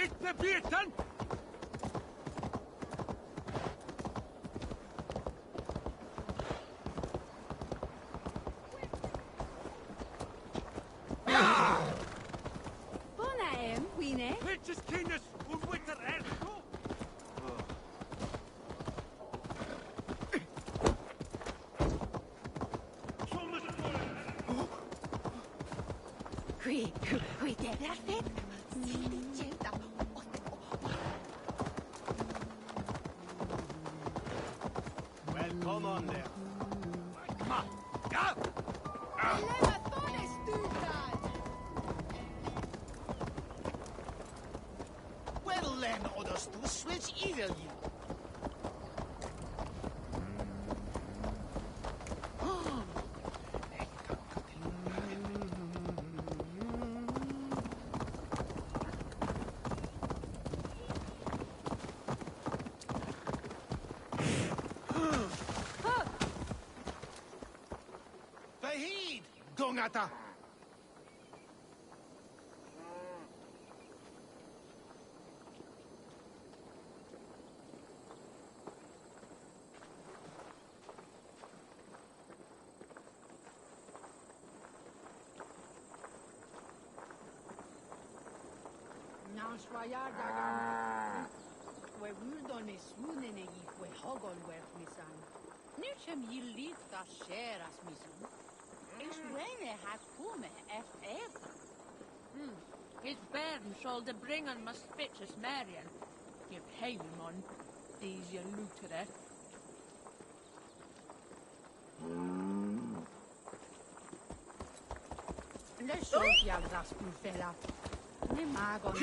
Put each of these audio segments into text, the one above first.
Inte beten! Pitches Keenus, winter Erko! Qui det är fett. Well, come on there. Come on. Ja! Well then, others do switch either you. Fahid! Gongata! We wurdon is swoonen i we hogon werf misan. Nu som je lyfta skäras misan. Is wene ha kume äta. His bairn shall de bringen must spitches Marian. Give Haymon these you looted. Let's show you das fella. Ne magon.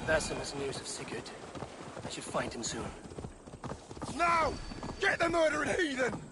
Vassam's news of Sigurd. I should find him soon. Now! Get the murdering heathen!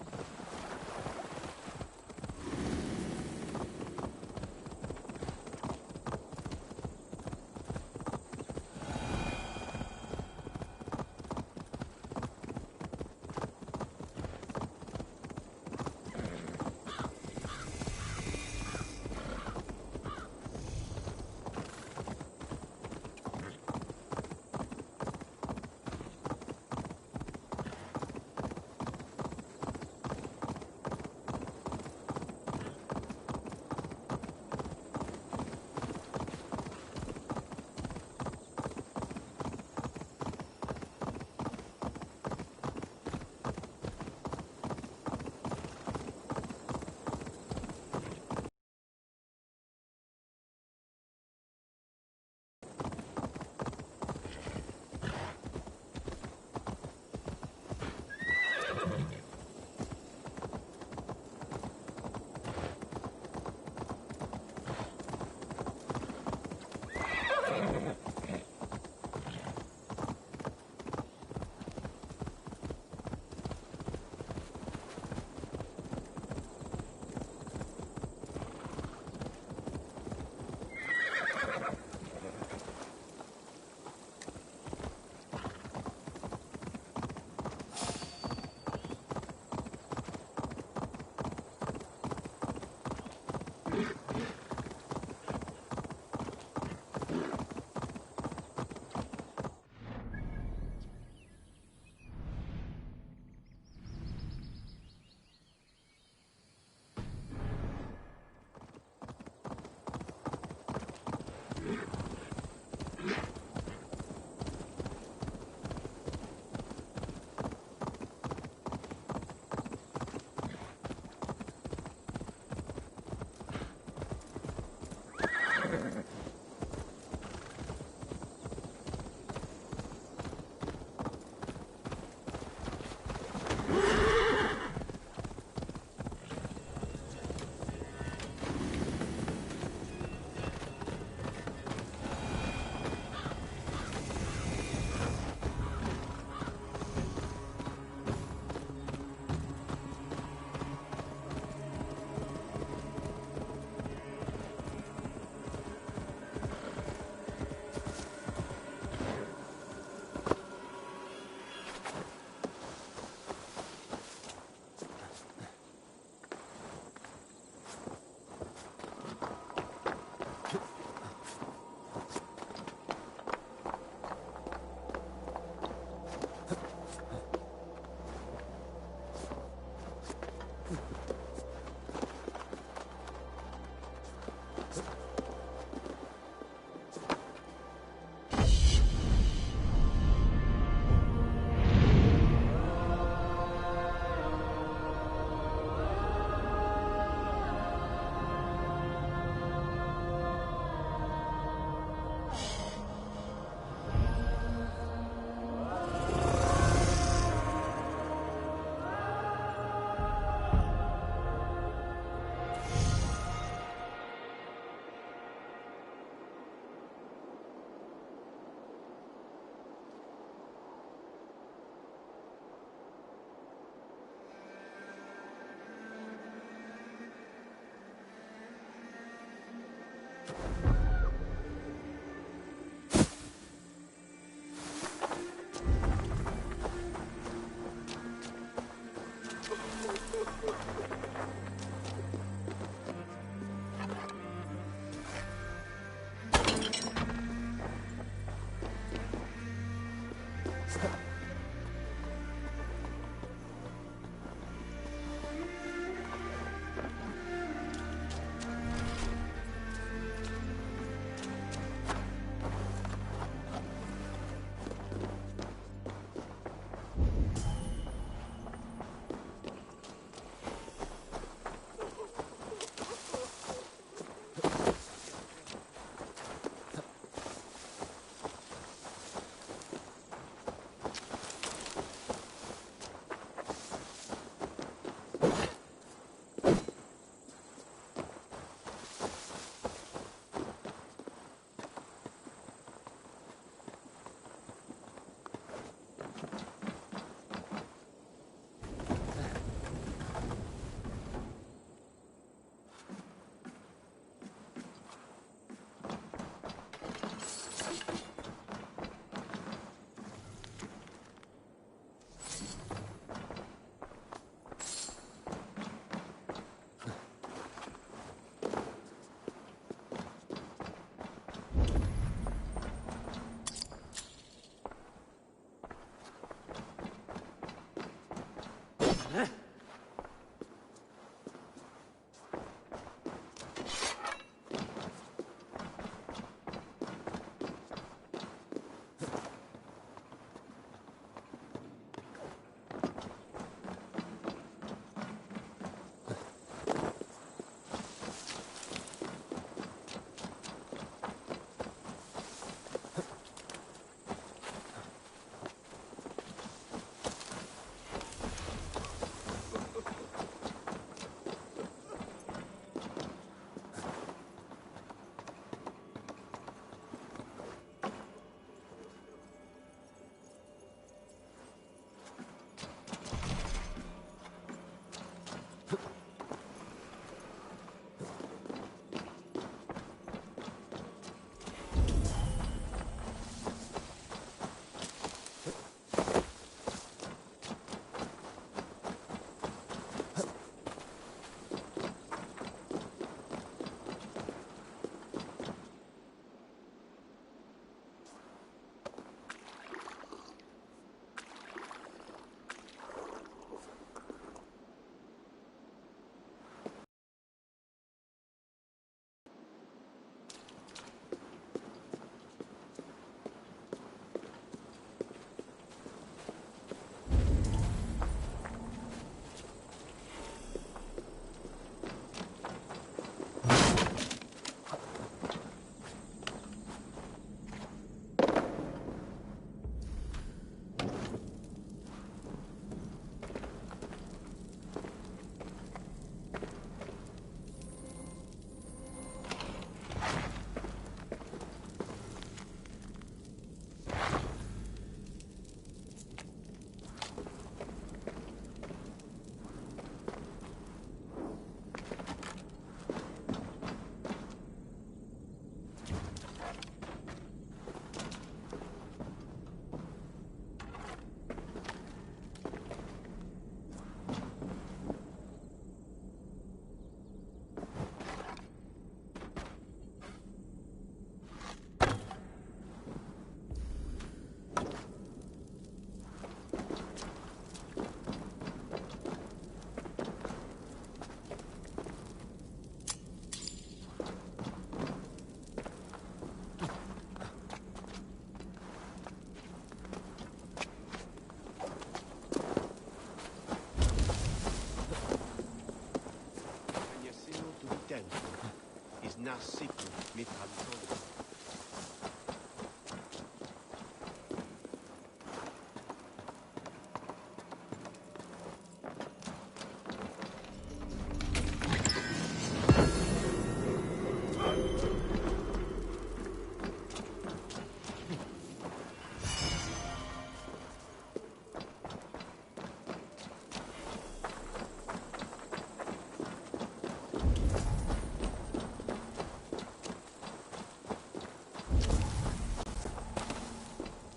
siku mitantolo.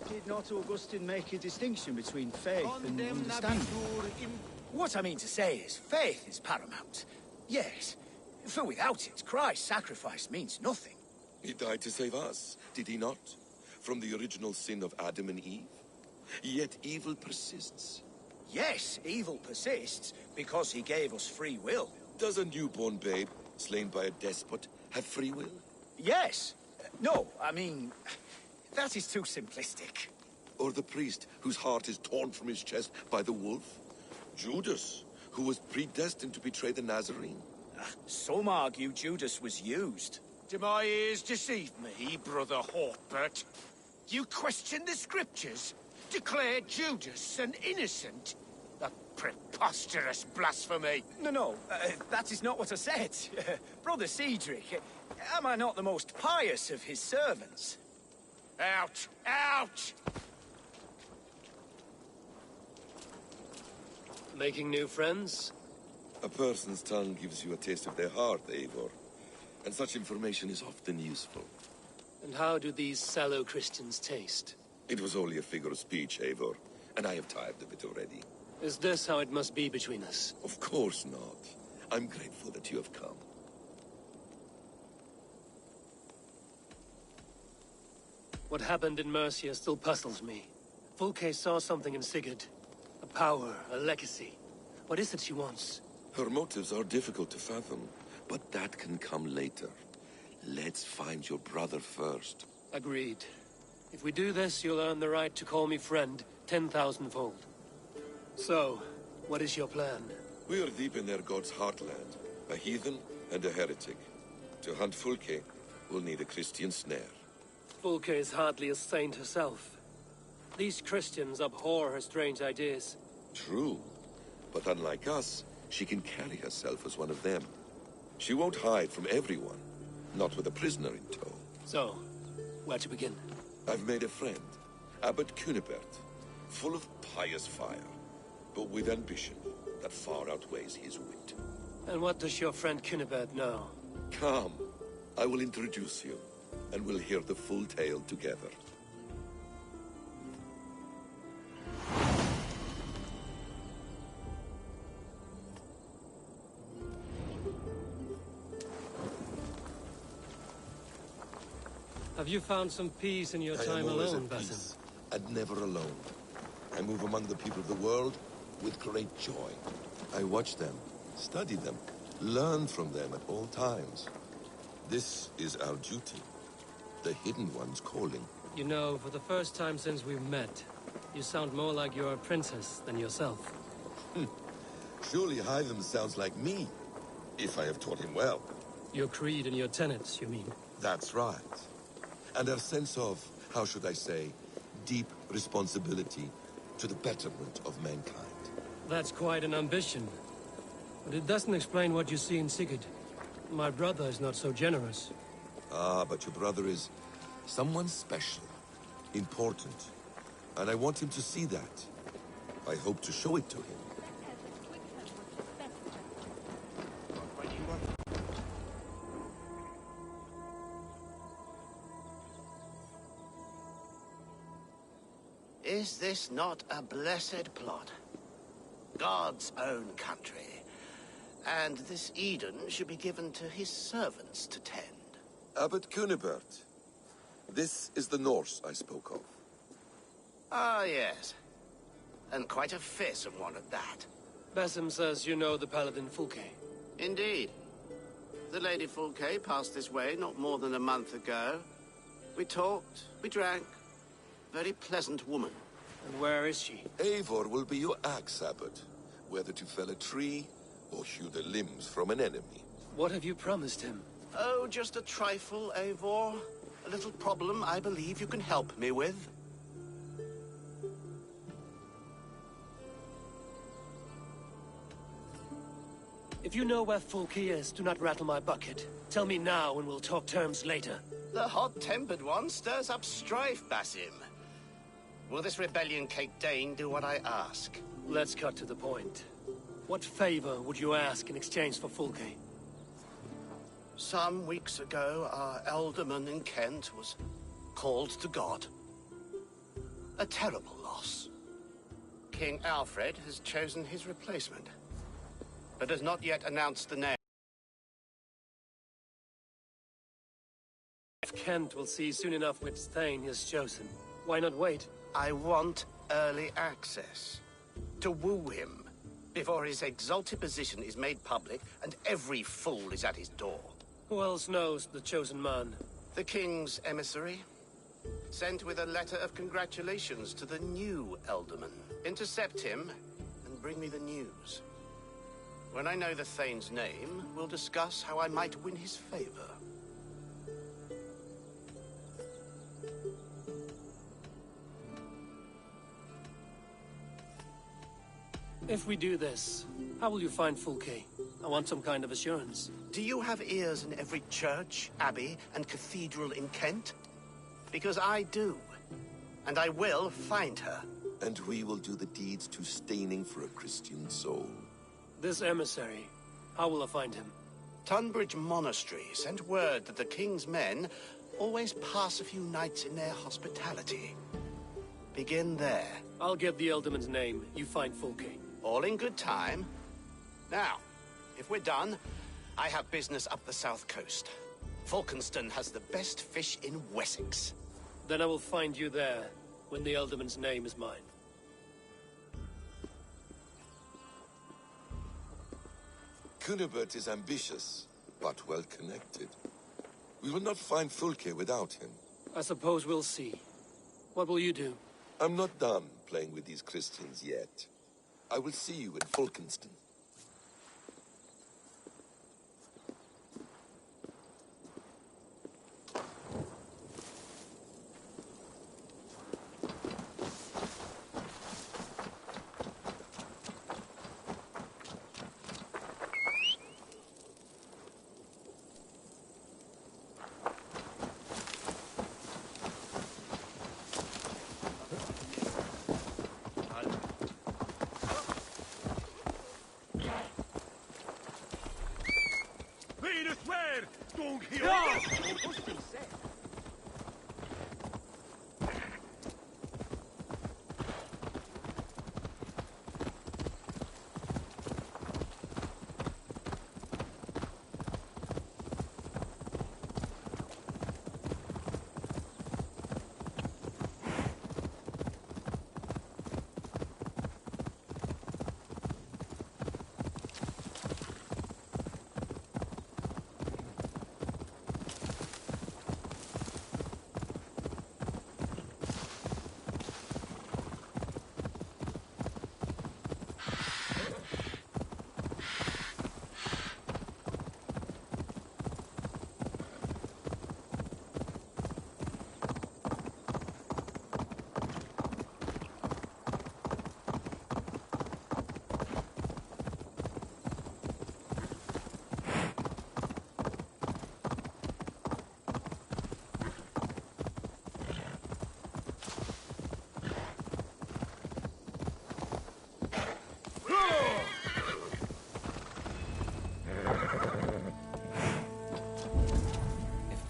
Did not Augustine make a distinction between faith and understanding? What I mean to say is, faith is paramount. Yes, for without it, Christ's sacrifice means nothing. He died to save us, did he not? From the original sin of Adam and Eve? Yet evil persists. Yes, evil persists, because he gave us free will. Does a newborn babe, slain by a despot, have free will? Yes. No, I mean, that is too simplistic. Or the priest, whose heart is torn from his chest by the wolf? Judas, who was predestined to betray the Nazarene? Some argue Judas was used. Do my ears deceive me, Brother Hawkbert? You question the scriptures? Declare Judas an innocent? A preposterous blasphemy! No, that is not what I said. Brother Cedric, am I not the most pious of his servants? Out! Out! Making new friends? A person's tongue gives you a taste of their heart, Eivor. And such information is often useful. And how do these sallow Christians taste? It was only a figure of speech, Eivor, and I have tired of it already. Is this how it must be between us? Of course not. I'm grateful that you have come. What happened in Mercia still puzzles me. Fulke saw something in Sigurd. A power, a legacy. What is it she wants? Her motives are difficult to fathom, but that can come later. Let's find your brother first. Agreed. If we do this, you'll earn the right to call me friend 10,000-fold. So, what is your plan? We are deep in their god's heartland, a heathen and a heretic. To hunt Fulke, we'll need a Christian snare. Fulke is hardly a saint herself. These Christians abhor her strange ideas. True, but unlike us, she can carry herself as one of them. She won't hide from everyone, not with a prisoner in tow. So, where to begin? I've made a friend, Abbot Cunibert, full of pious fire, but with ambition that far outweighs his wit. And what does your friend Cunibert know? Come, I will introduce you, and we'll hear the full tale together. Have you found some peace in your I time am always alone, at Basim? peace, and never alone. I move among the people of the world with great joy. I watch them, study them, learn from them at all times. This is our duty. The Hidden One's calling. You know, for the first time since we've met, you sound more like you're a princess than yourself. Surely Hytham sounds like me, if I have taught him well. Your creed and your tenets, you mean? That's right. And our sense of, how should I say, deep responsibility to the betterment of mankind. That's quite an ambition. But it doesn't explain what you see in Sigurd. My brother is not so generous. Ah, but your brother is someone special, important. And I want him to see that. I hope to show it to him. Is this not a blessed plot? God's own country. And this Eden should be given to his servants to tend. Abbot Cunibert. This is the Norse I spoke of. Ah, yes. And quite a fearsome one at that. Basim says you know the paladin Fulke. Indeed. The Lady Fulke passed this way not more than a month ago. We talked, we drank. Very pleasant woman. And where is she? Eivor will be your axe, Abbot. Whether to fell a tree or hew the limbs from an enemy. What have you promised him? Oh, just a trifle, Eivor. A little problem I believe you can help me with. If you know where Fulke is, do not rattle my bucket. Tell me now and we'll talk terms later. The hot-tempered one stirs up strife, Basim. Will this rebellion-caked Dane do what I ask? Let's cut to the point. What favor would you ask in exchange for Fulke? Some weeks ago, our alderman in Kent was called to God. A terrible loss. King Alfred has chosen his replacement, but has not yet announced the name. If Kent will see soon enough which Thane he has chosen, why not wait? I want early access. To woo him, before his exalted position is made public and every fool is at his door. Who else knows the chosen man? The king's emissary, sent with a letter of congratulations to the new alderman. Intercept him and bring me the news. When I know the Thane's name, we'll discuss how I might win his favor. If we do this, how will you find Fulke? I want some kind of assurance. Do you have ears in every church, abbey, and cathedral in Kent? Because I do. And I will find her. And we will do the deeds too staining for a Christian soul. This emissary, how will I find him? Tunbridge Monastery sent word that the king's men always pass a few nights in their hospitality. Begin there. I'll get the Elderman's name. You find Fulke. All in good time. Now, if we're done, I have business up the south coast. Falkenston has the best fish in Wessex. Then I will find you there, when the Elderman's name is mine. Cunibert is ambitious, but well-connected. We will not find Fulke without him. I suppose we'll see. What will you do? I'm not done playing with these Christians yet. I will see you in Falkenston.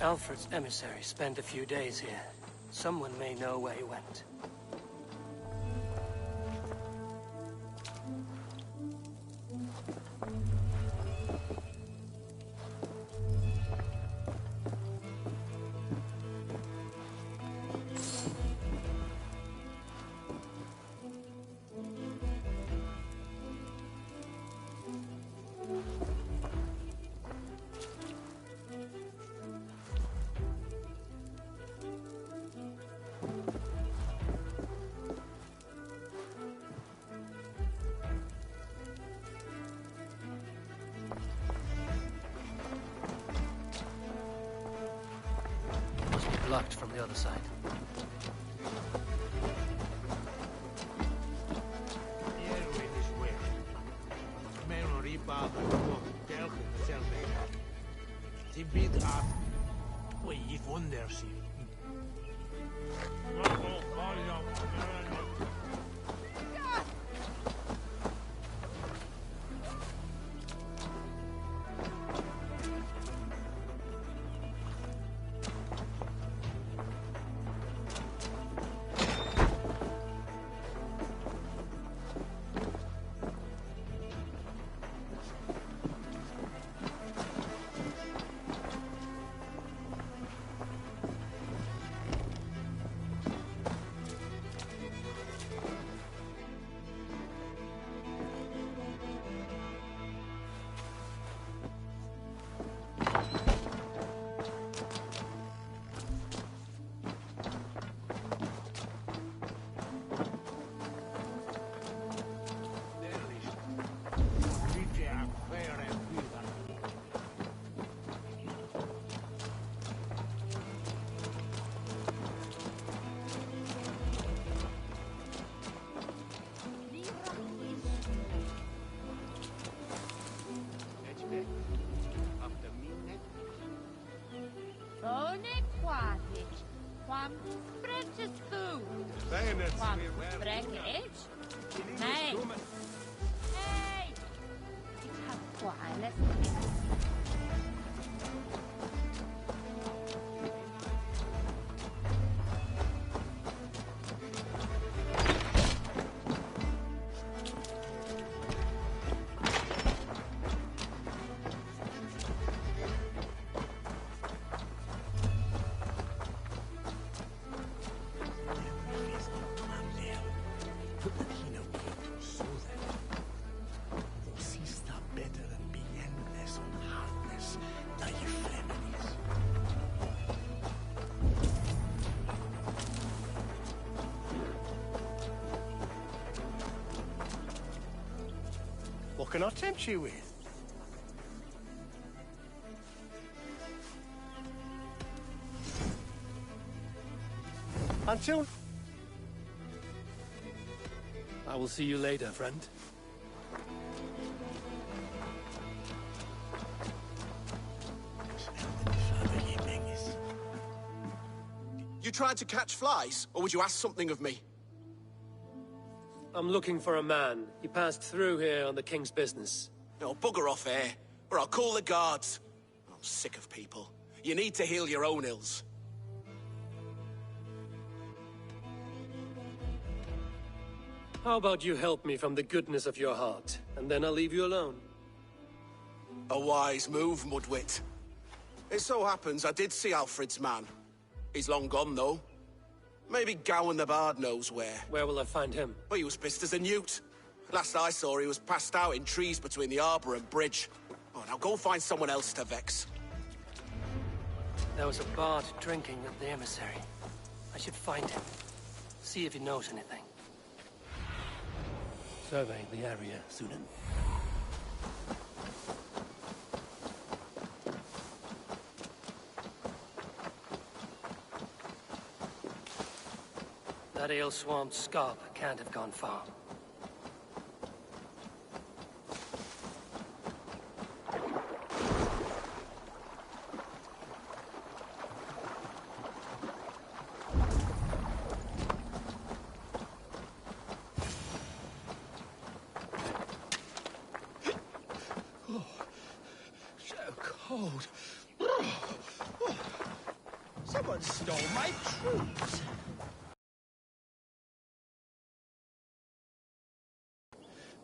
Alfred's emissaries spent a few days here. Someone may know where he went. blocked from the other side. Quam spreches tu? Quam spreches? Hey! Hey! Ik ga kwaad. What can I tempt you with? Until... I will see you later, friend. You trying to catch flies, or would you ask something of me? I'm looking for a man. He passed through here on the king's business. No, bugger off here, or I'll call the guards. I'm sick of people. You need to heal your own ills. How about you help me from the goodness of your heart, and then I'll leave you alone. A wise move, Mudwit. It so happens I did see Alfred's man. He's long gone, though. Maybe Gowan the Bard knows where. Where will I find him? Well, he was pissed as a newt. Last I saw, he was passed out in trees between the arbor and bridge. Oh, now go find someone else to vex. There was a bard drinking at the emissary. I should find him. See if he knows anything. Survey the area, Sunan. That ale-swamped scarp can't have gone far. Cold. Someone stole my troops.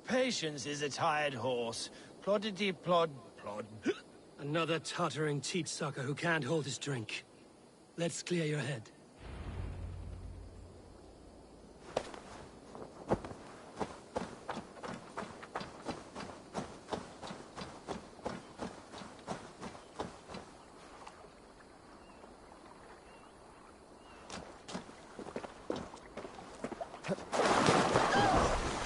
Patience is a tired horse. Ploddity plod plod. Another tottering teat sucker who can't hold his drink. Let's clear your head.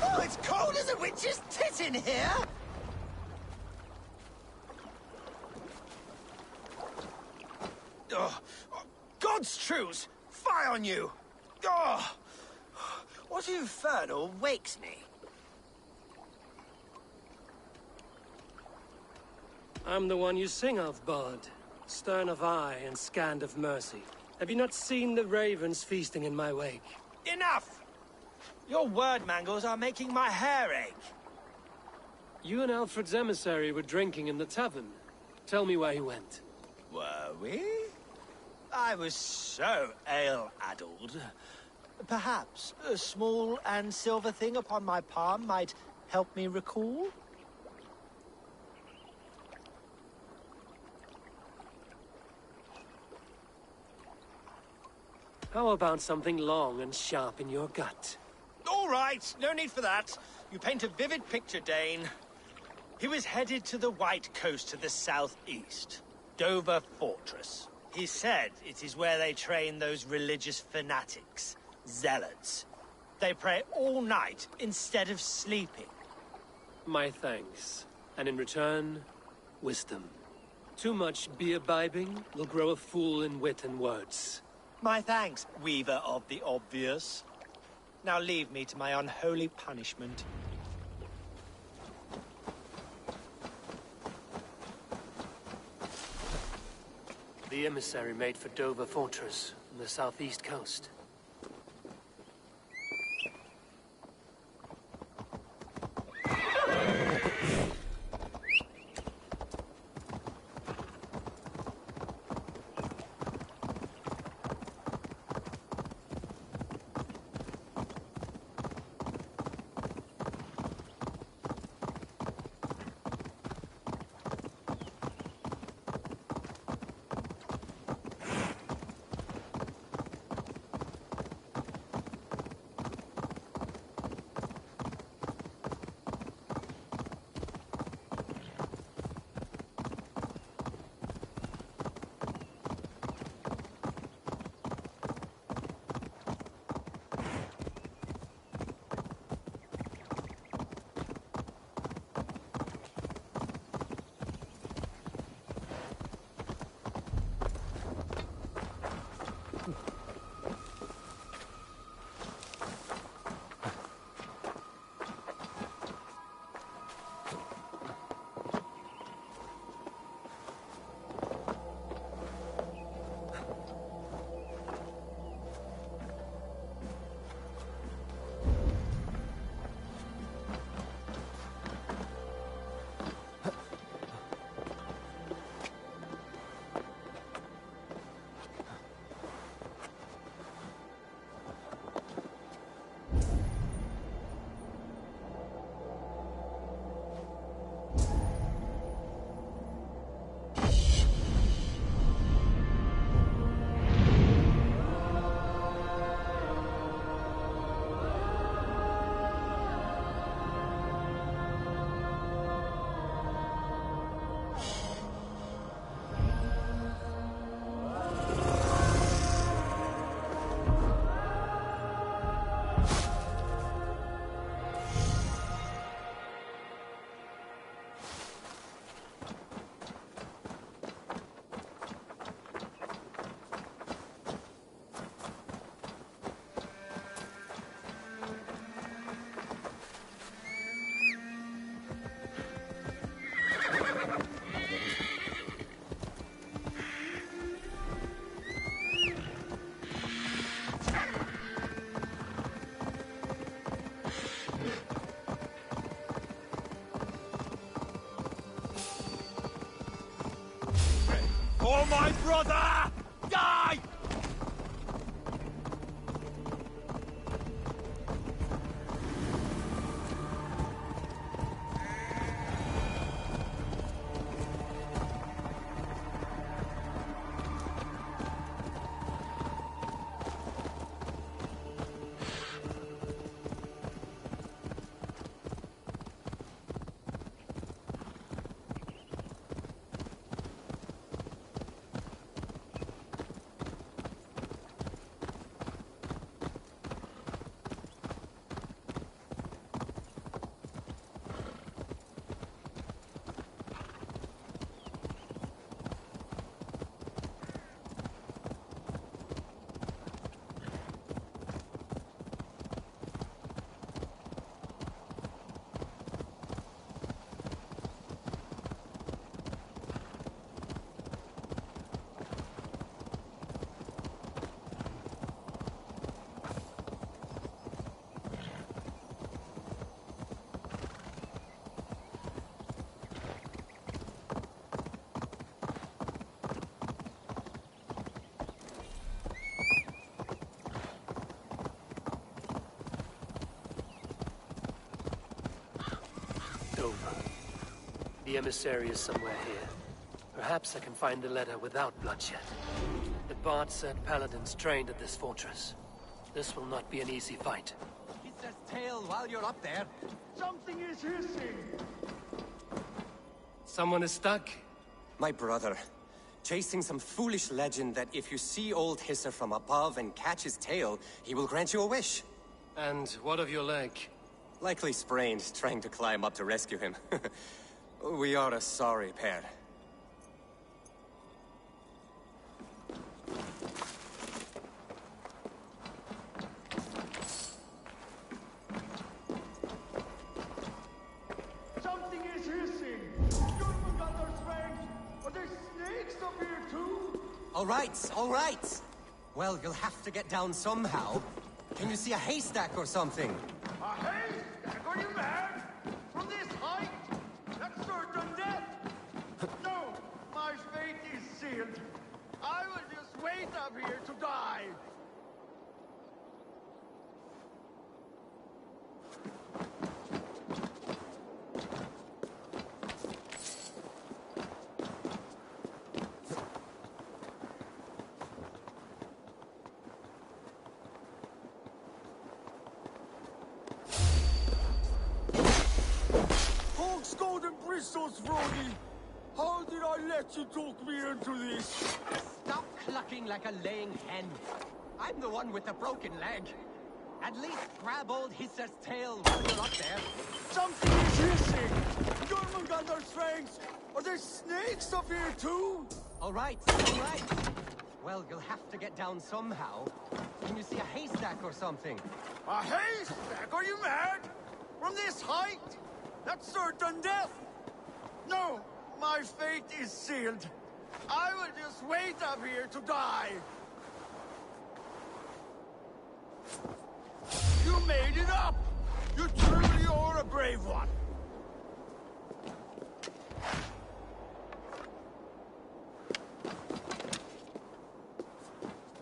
Oh, it's cold as a witch's tit in here! God God's truths! Fie on you! Oh! What infernal wakes me? I'm the one you sing of, Bard. Stern of eye and scanned of mercy. Have you not seen the ravens feasting in my wake? Enough! Your word mangles are making my hair ache. You and Alfred's emissary were drinking in the tavern. Tell me where he went. Were we? I was so ale-addled. Perhaps a small and silver thing upon my palm might help me recall? How about something long and sharp in your gut? All right, no need for that. You paint a vivid picture, Dane. He was headed to the White Coast to the southeast, Dover Fortress. He said it is where they train those religious fanatics, zealots. They pray all night instead of sleeping. My thanks. And in return, wisdom. Too much beer-bibbing will grow a fool in wit and words. My thanks, Weaver of the Obvious. Now leave me to my unholy punishment. The emissary made for Dover Fortress on the southeast coast. For my brother! Die! The emissary is somewhere here. Perhaps I can find the letter without bloodshed. The bard said paladins trained at this fortress. This will not be an easy fight. It's his tail while you're up there. Something is hissing! Someone is stuck? My brother. Chasing some foolish legend that if you see old Hisser from above and catch his tail, he will grant you a wish. And what of your leg? Likely sprained, trying to climb up to rescue him. We are a sorry pair. Something is hissing! Jormungandr's strength! Are there snakes up here too? All right. Well, you'll have to get down somehow. Can you see a haystack or something? A haystack? Are you mad? From this height? That's certain death! No, my fate is sealed. I will just wait up here to die. Hogs, golden bristles, Froggy! How did I let you talk me into this? Stop clucking like a laying hen. I'm the one with the broken leg. At least grab old Hisser's tail while you're up there. Something is hissing! Jormungandr's strength! Are there snakes up here too? All right. Well, you'll have to get down somehow. Can you see a haystack or something? A haystack? Are you mad? From this height? That's certain death! No, my fate is sealed. I will just wait up here to die. You made it up! You truly are a brave one.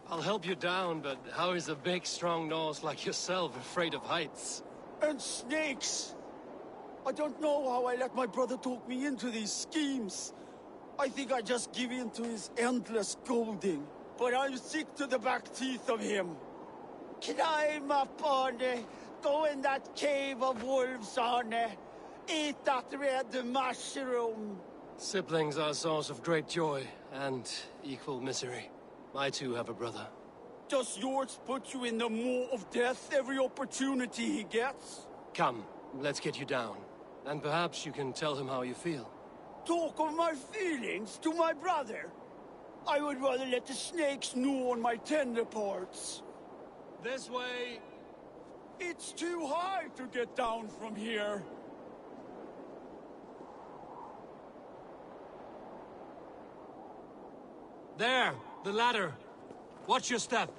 I'll help you down, but how is a big, strong nose like yourself afraid of heights? And snakes! I don't know how I let my brother talk me into these schemes. I think I just give in to his endless scolding. But I'm sick to the back teeth of him. Climb up on it, go in that cave of wolves on it, eat that red mushroom. Siblings are a source of great joy and equal misery. I too have a brother. Does yours put you in the maw of death every opportunity he gets? Come, let's get you down. And perhaps you can tell him how you feel. Talk of my feelings to my brother? I would rather let the snakes gnaw on my tender parts. This way! It's too high to get down from here. There! The ladder! Watch your step!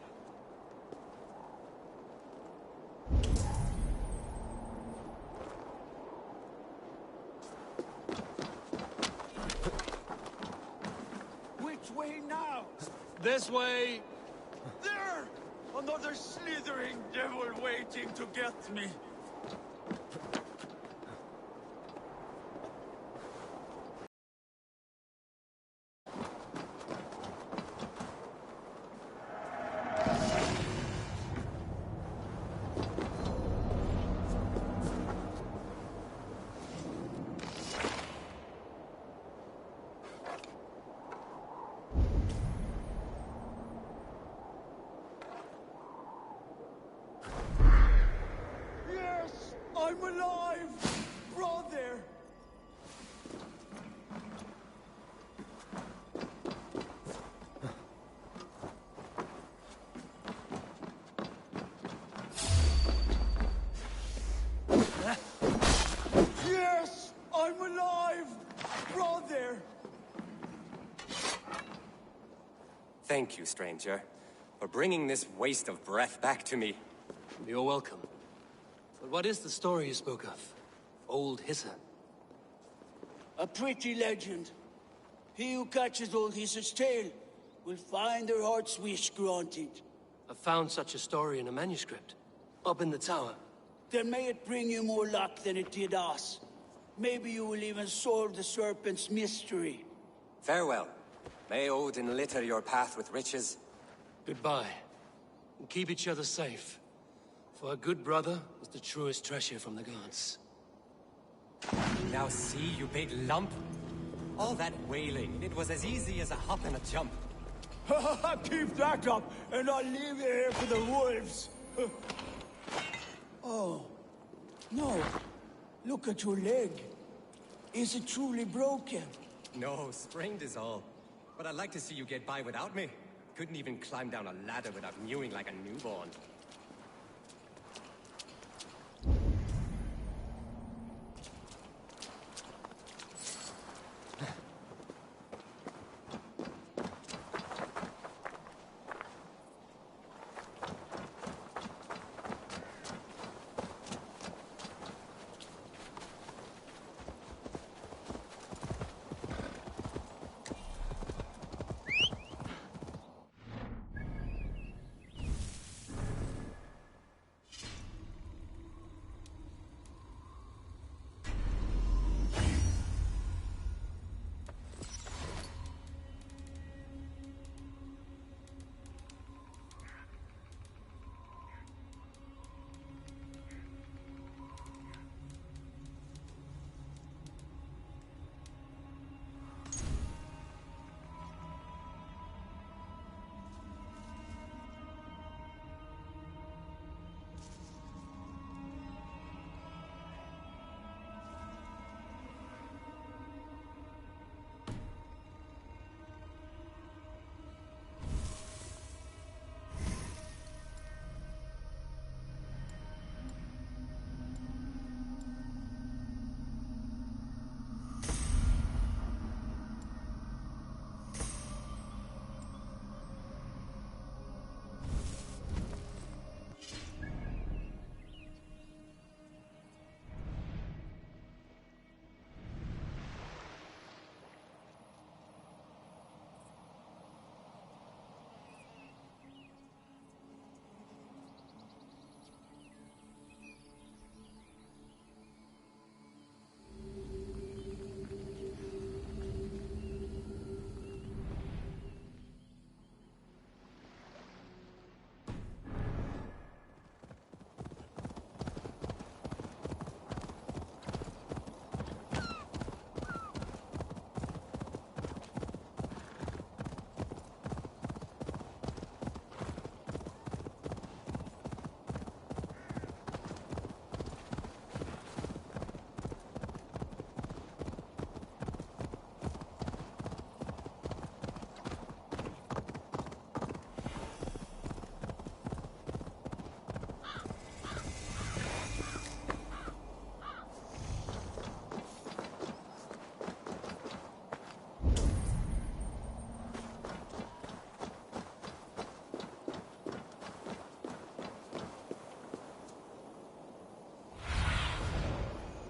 Which way now? This way! There! Another slithering devil waiting to get me. I'm alive! Brother! Yes! I'm alive! Brother! Thank you, stranger, for bringing this waste of breath back to me. You're welcome. But what is the story you spoke of? Old Hisser? A pretty legend. He who catches old Hisser's tail will find their heart's wish granted. I found such a story in a manuscript. Up in the tower. Then may it bring you more luck than it did us. Maybe you will even solve the serpent's mystery. Farewell. May Odin litter your path with riches. Goodbye. And keep each other safe. For a good brother is the truest treasure from the gods. Now see, you big lump. All that wailing, it was as easy as a hop and a jump. Keep that up, and I'll leave you here for the wolves. Oh, no. Look at your leg. Is it truly broken? No, sprained is all. But I'd like to see you get by without me. Couldn't even climb down a ladder without mewing like a newborn.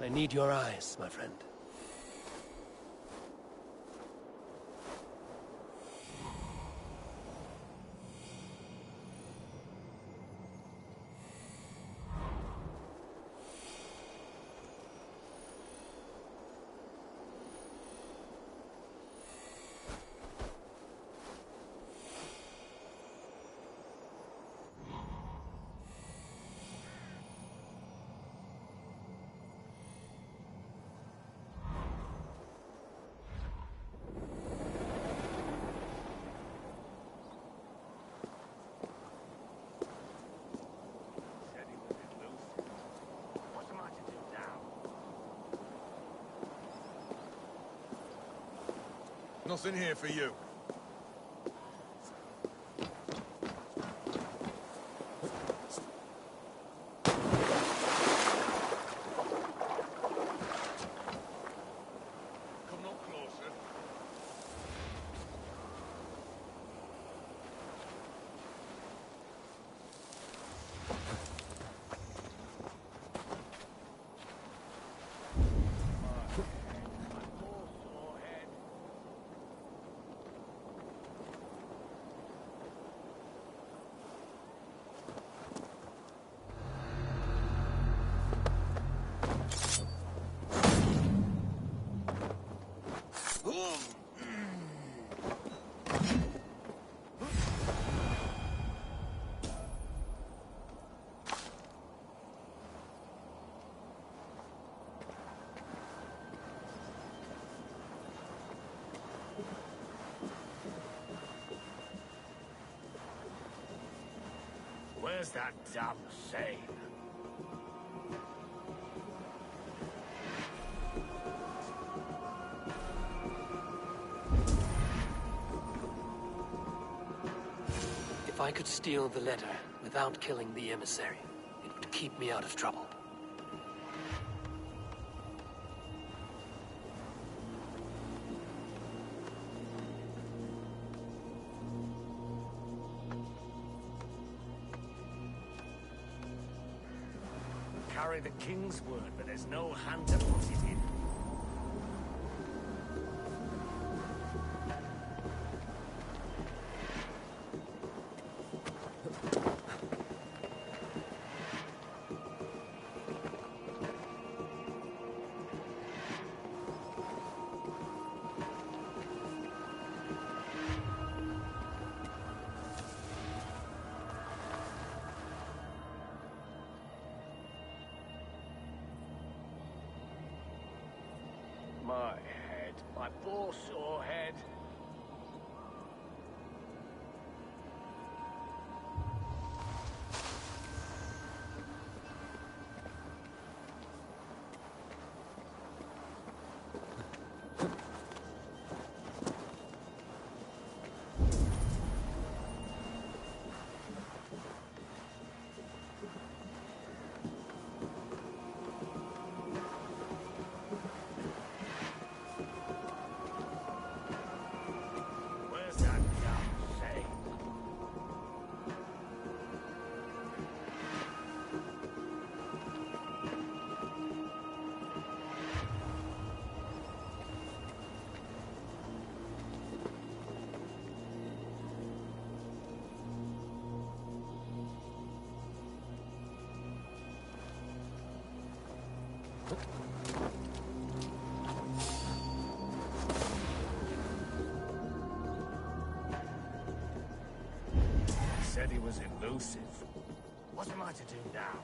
I need your eyes, my friend. Nothing here for you. Come no closer. Where's that damn Thane? If I could steal the letter without killing the emissary, it would keep me out of trouble. Carry the king's word, but there's no hand to put it in. My head, my poor sore head. He said he was elusive. What am I to do now?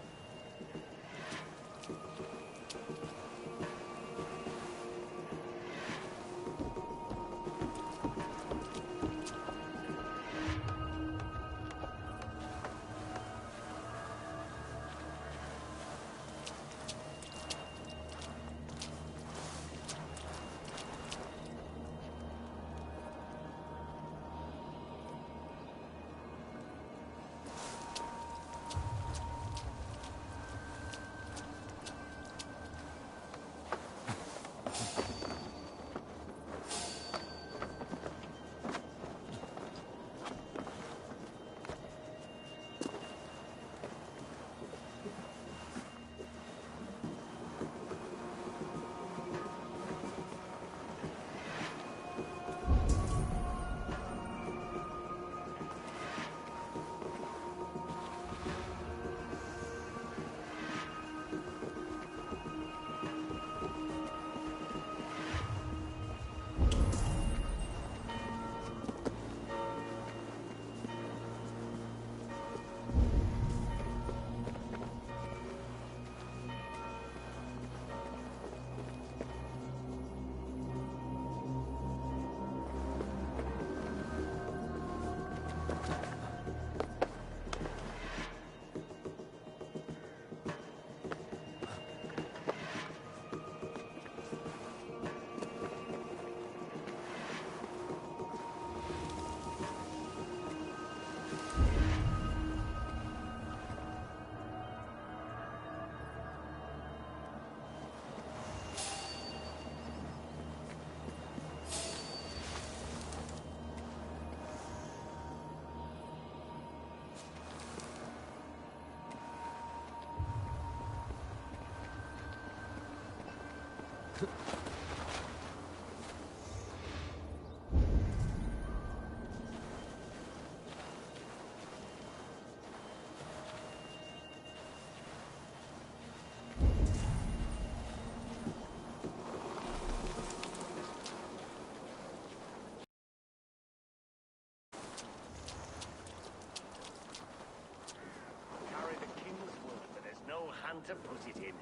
To put it in.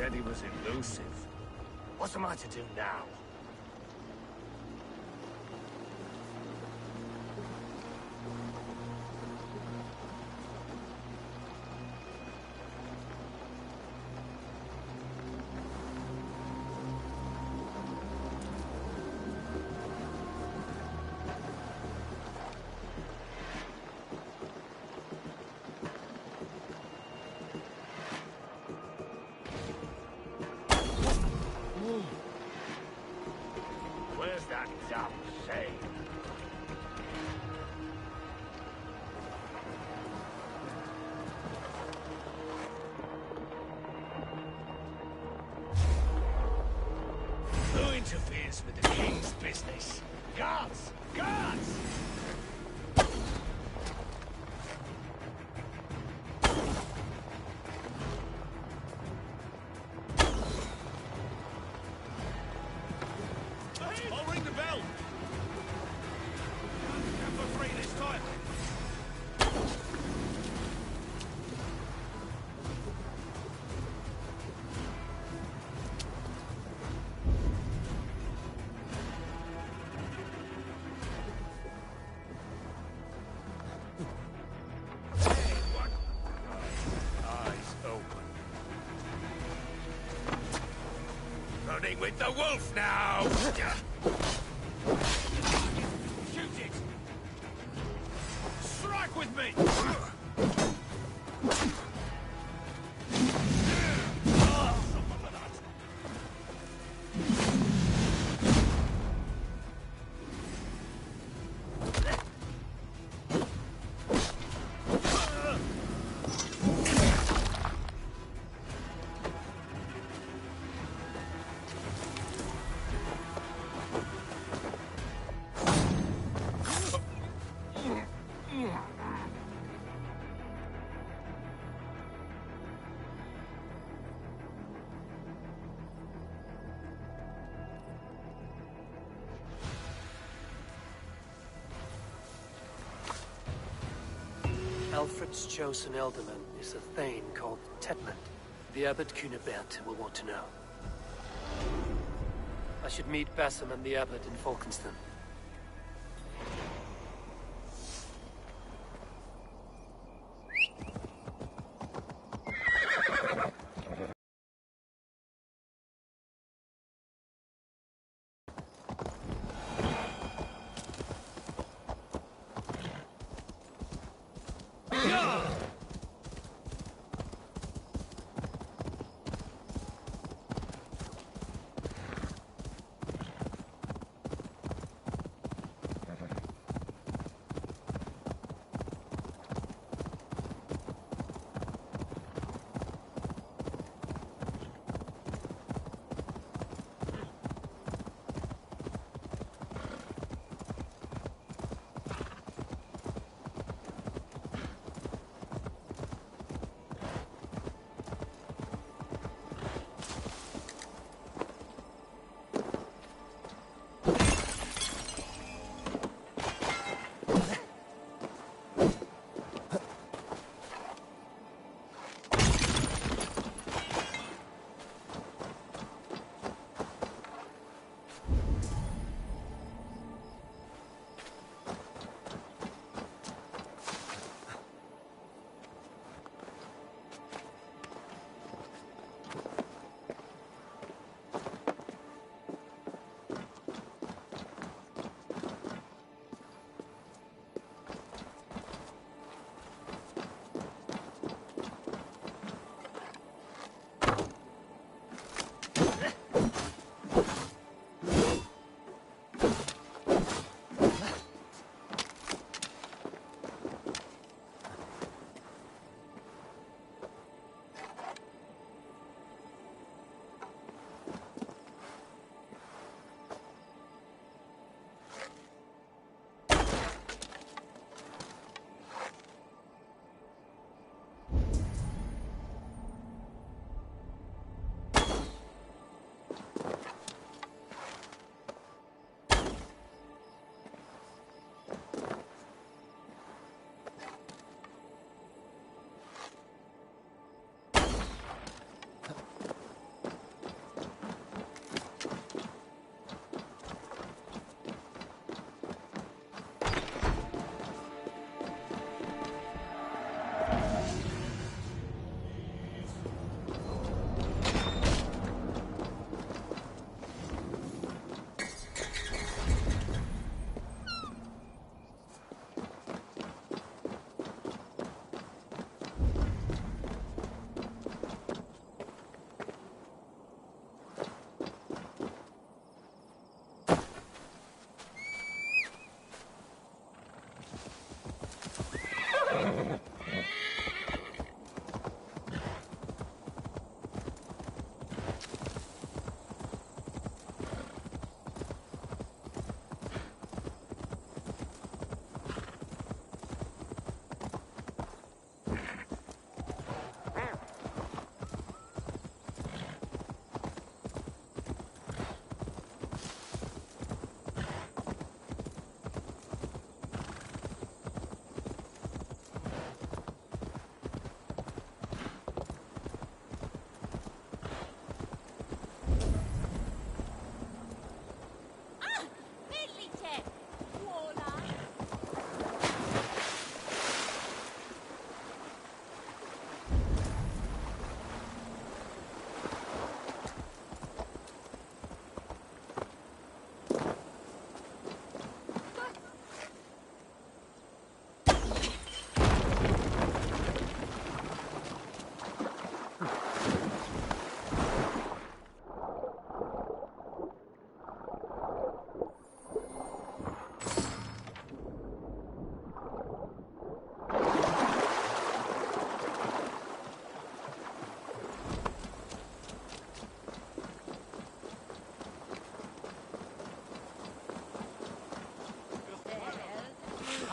said he was elusive. What am I to do now? Where's that damn thing? Who interferes with the king's business? Guards! Guards! I'll ring the bell! For free this time! Hey, what? Eyes open. Running with the wolf now! Shoot it! Strike with me! Alfred's chosen ealdorman is a thane called Tedmund. The abbot Cunibert will want to know. I should meet Basim and the abbot in Falkenston.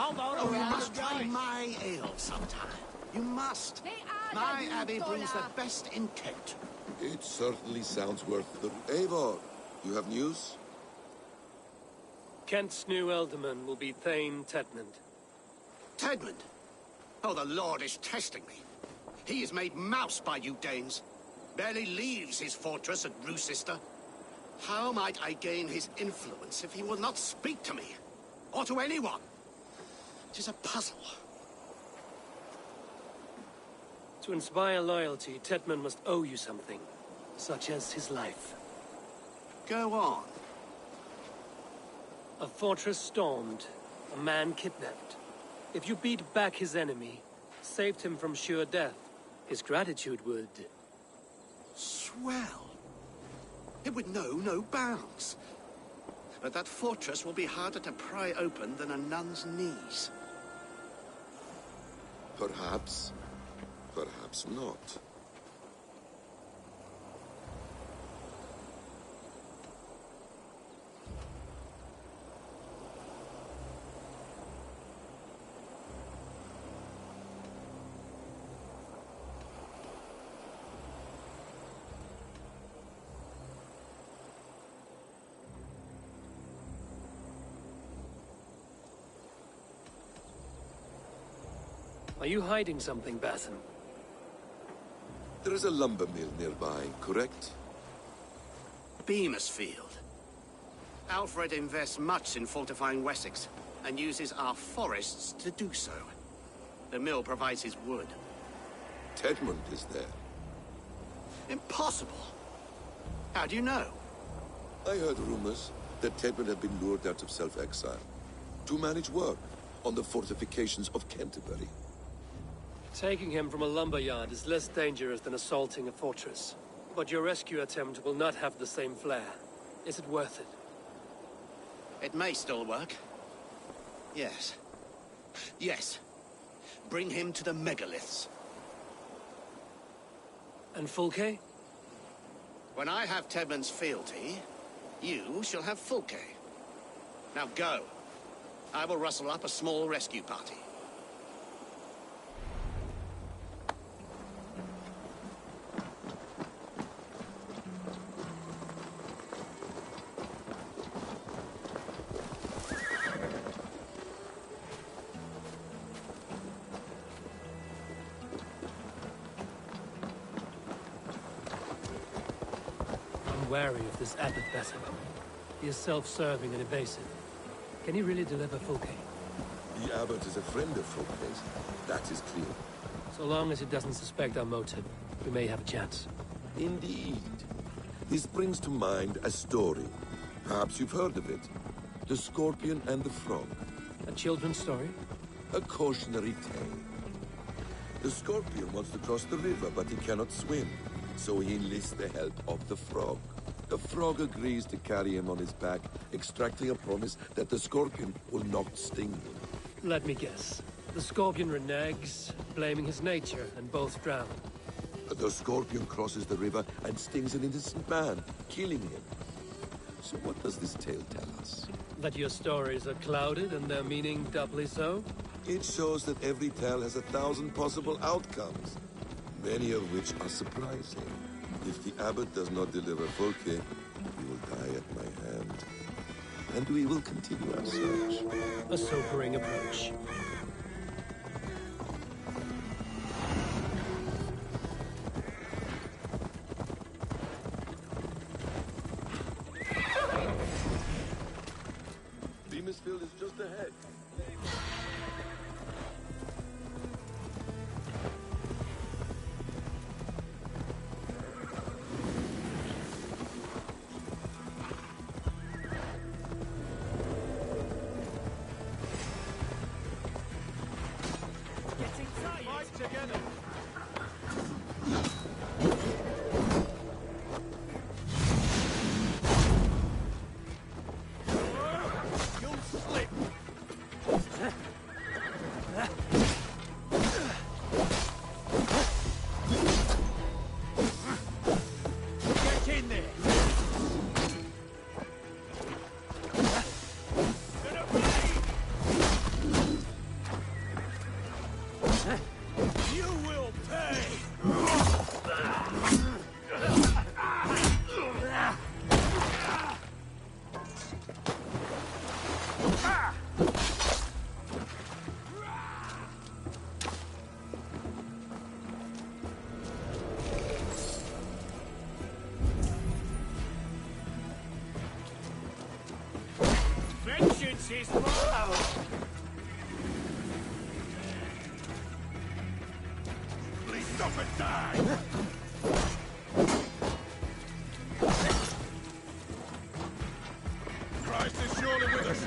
Oh, you must try my ale sometime. You must. My abbey brews the best in Kent. It certainly sounds worth the... Eivor, you have news? Kent's new ealdorman will be Thane Tedmund. Tedmund? Oh, the Lord is testing me. He is made mouse by you Danes. Barely leaves his fortress at Roosister. How might I gain his influence if he will not speak to me? Or to anyone? It is a puzzle. To inspire loyalty, Tedmund must owe you something, such as his life. Go on. A fortress stormed, a man kidnapped. If you beat back his enemy, saved him from sure death, his gratitude would... Swell. It would know no bounds. But that fortress will be harder to pry open than a nun's knees. Perhaps. Perhaps not. Are you hiding something, Basim? There is a lumber mill nearby, correct? Beamisfield. Alfred invests much in fortifying Wessex, and uses our forests to do so. The mill provides his wood. Tedmund is there. Impossible! How do you know? I heard rumors that Tedmund had been lured out of self-exile to manage work on the fortifications of Canterbury. Taking him from a lumberyard is less dangerous than assaulting a fortress. But your rescue attempt will not have the same flair. Is it worth it? It may still work. Yes. Yes. Bring him to the megaliths. And Fulke? When I have Tedmund's fealty, you shall have Fulke. Now go. I will rustle up a small rescue party. Wary of this abbot Basim. He is self-serving and evasive. Can he really deliver Fulke? The abbot is a friend of Fulke's. That is clear. So long as he doesn't suspect our motive, we may have a chance. Indeed. This brings to mind a story. Perhaps you've heard of it. The Scorpion and the Frog. A children's story? A cautionary tale. The Scorpion wants to cross the river, but he cannot swim. So he enlists the help of the Frog. The Frog agrees to carry him on his back, extracting a promise that the Scorpion will not sting him. Let me guess. The Scorpion reneges, blaming his nature, and both drown. The Scorpion crosses the river and stings an innocent man, killing him. So what does this tale tell us? That your stories are clouded and their meaning doubly so? It shows that every tale has 1,000 possible outcomes, many of which are surprising. If the abbot does not deliver Fulke, he will die at my hand. And we will continue our search. A sobering approach. Beamisfield is just ahead. Vengeance is mine! Please stop and die! Christ is surely with us!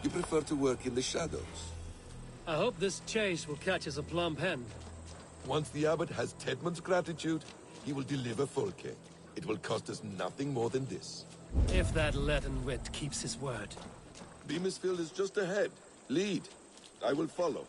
You prefer to work in the shadows? I hope this chase will catch us a plump hen. Once the abbot has Tedmund's gratitude, he will deliver Fulke. It will cost us nothing more than this. If that leaden wit keeps his word. Beamisfield is just ahead. Lead. I will follow.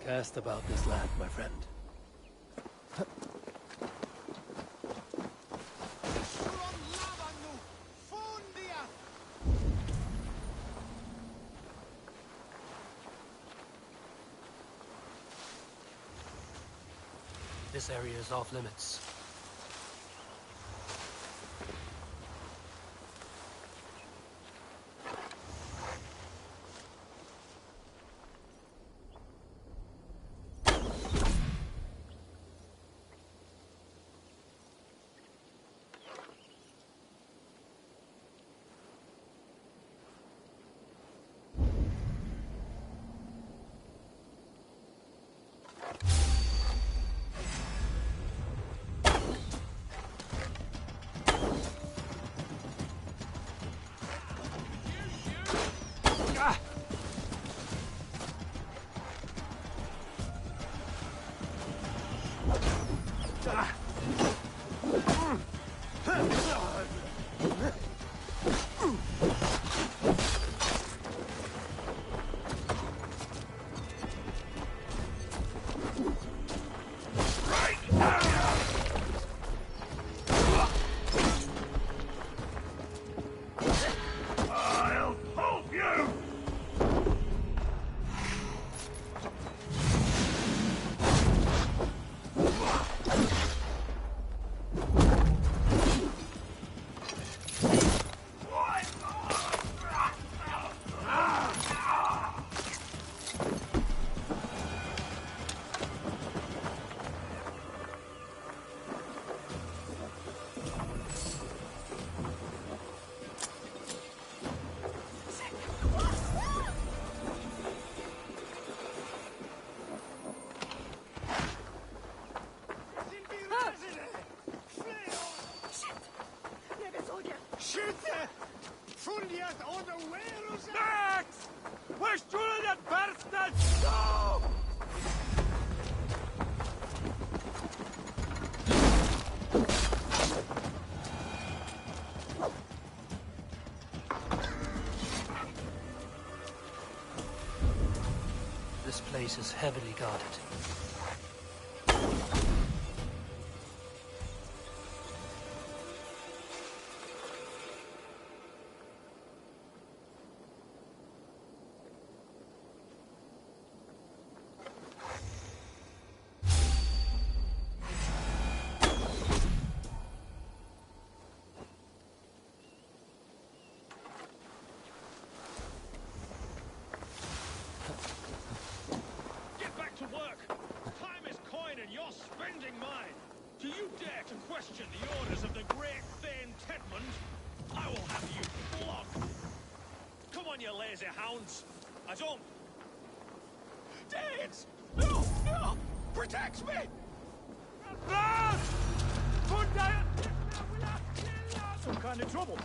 cast about this land, my friend. This area is off limits. This place is heavily guarded. Question the orders of the great Thane Tedmund, I will have you flogged. Come on, you lazy hounds. I don't... Danes! No! No! Protect me! Some kind of trouble.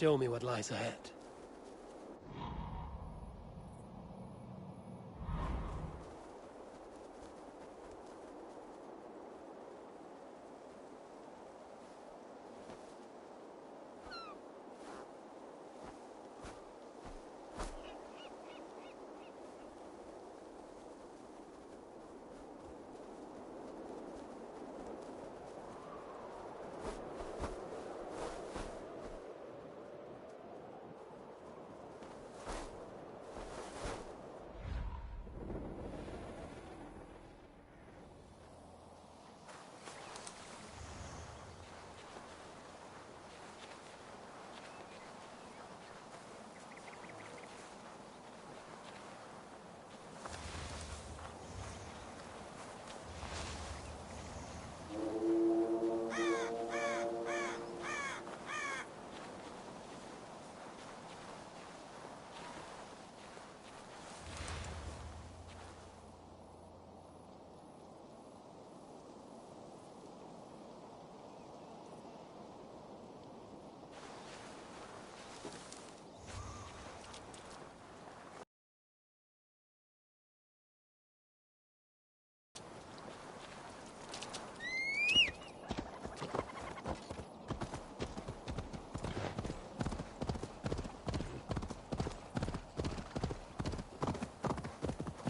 Show me what lies ahead.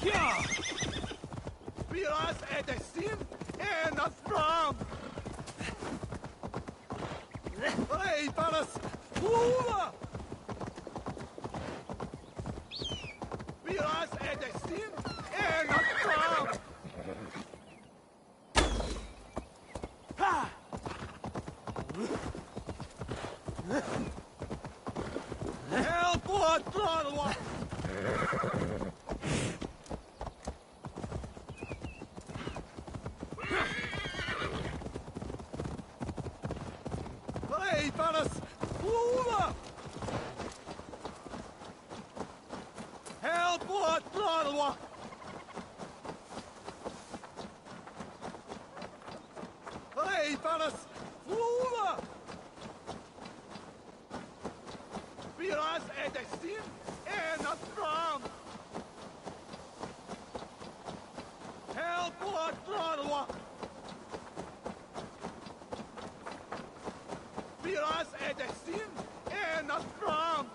Ja! Pilas edestin en astram! Hey, paras! Uva! Pilas edestin en astram! Ha! Help what throttle! Hey, paras! Uva! Help what throttle! Hey, paras! Uva! Pilas edestin en astram! Help what throttle! Pilas edestin en astram!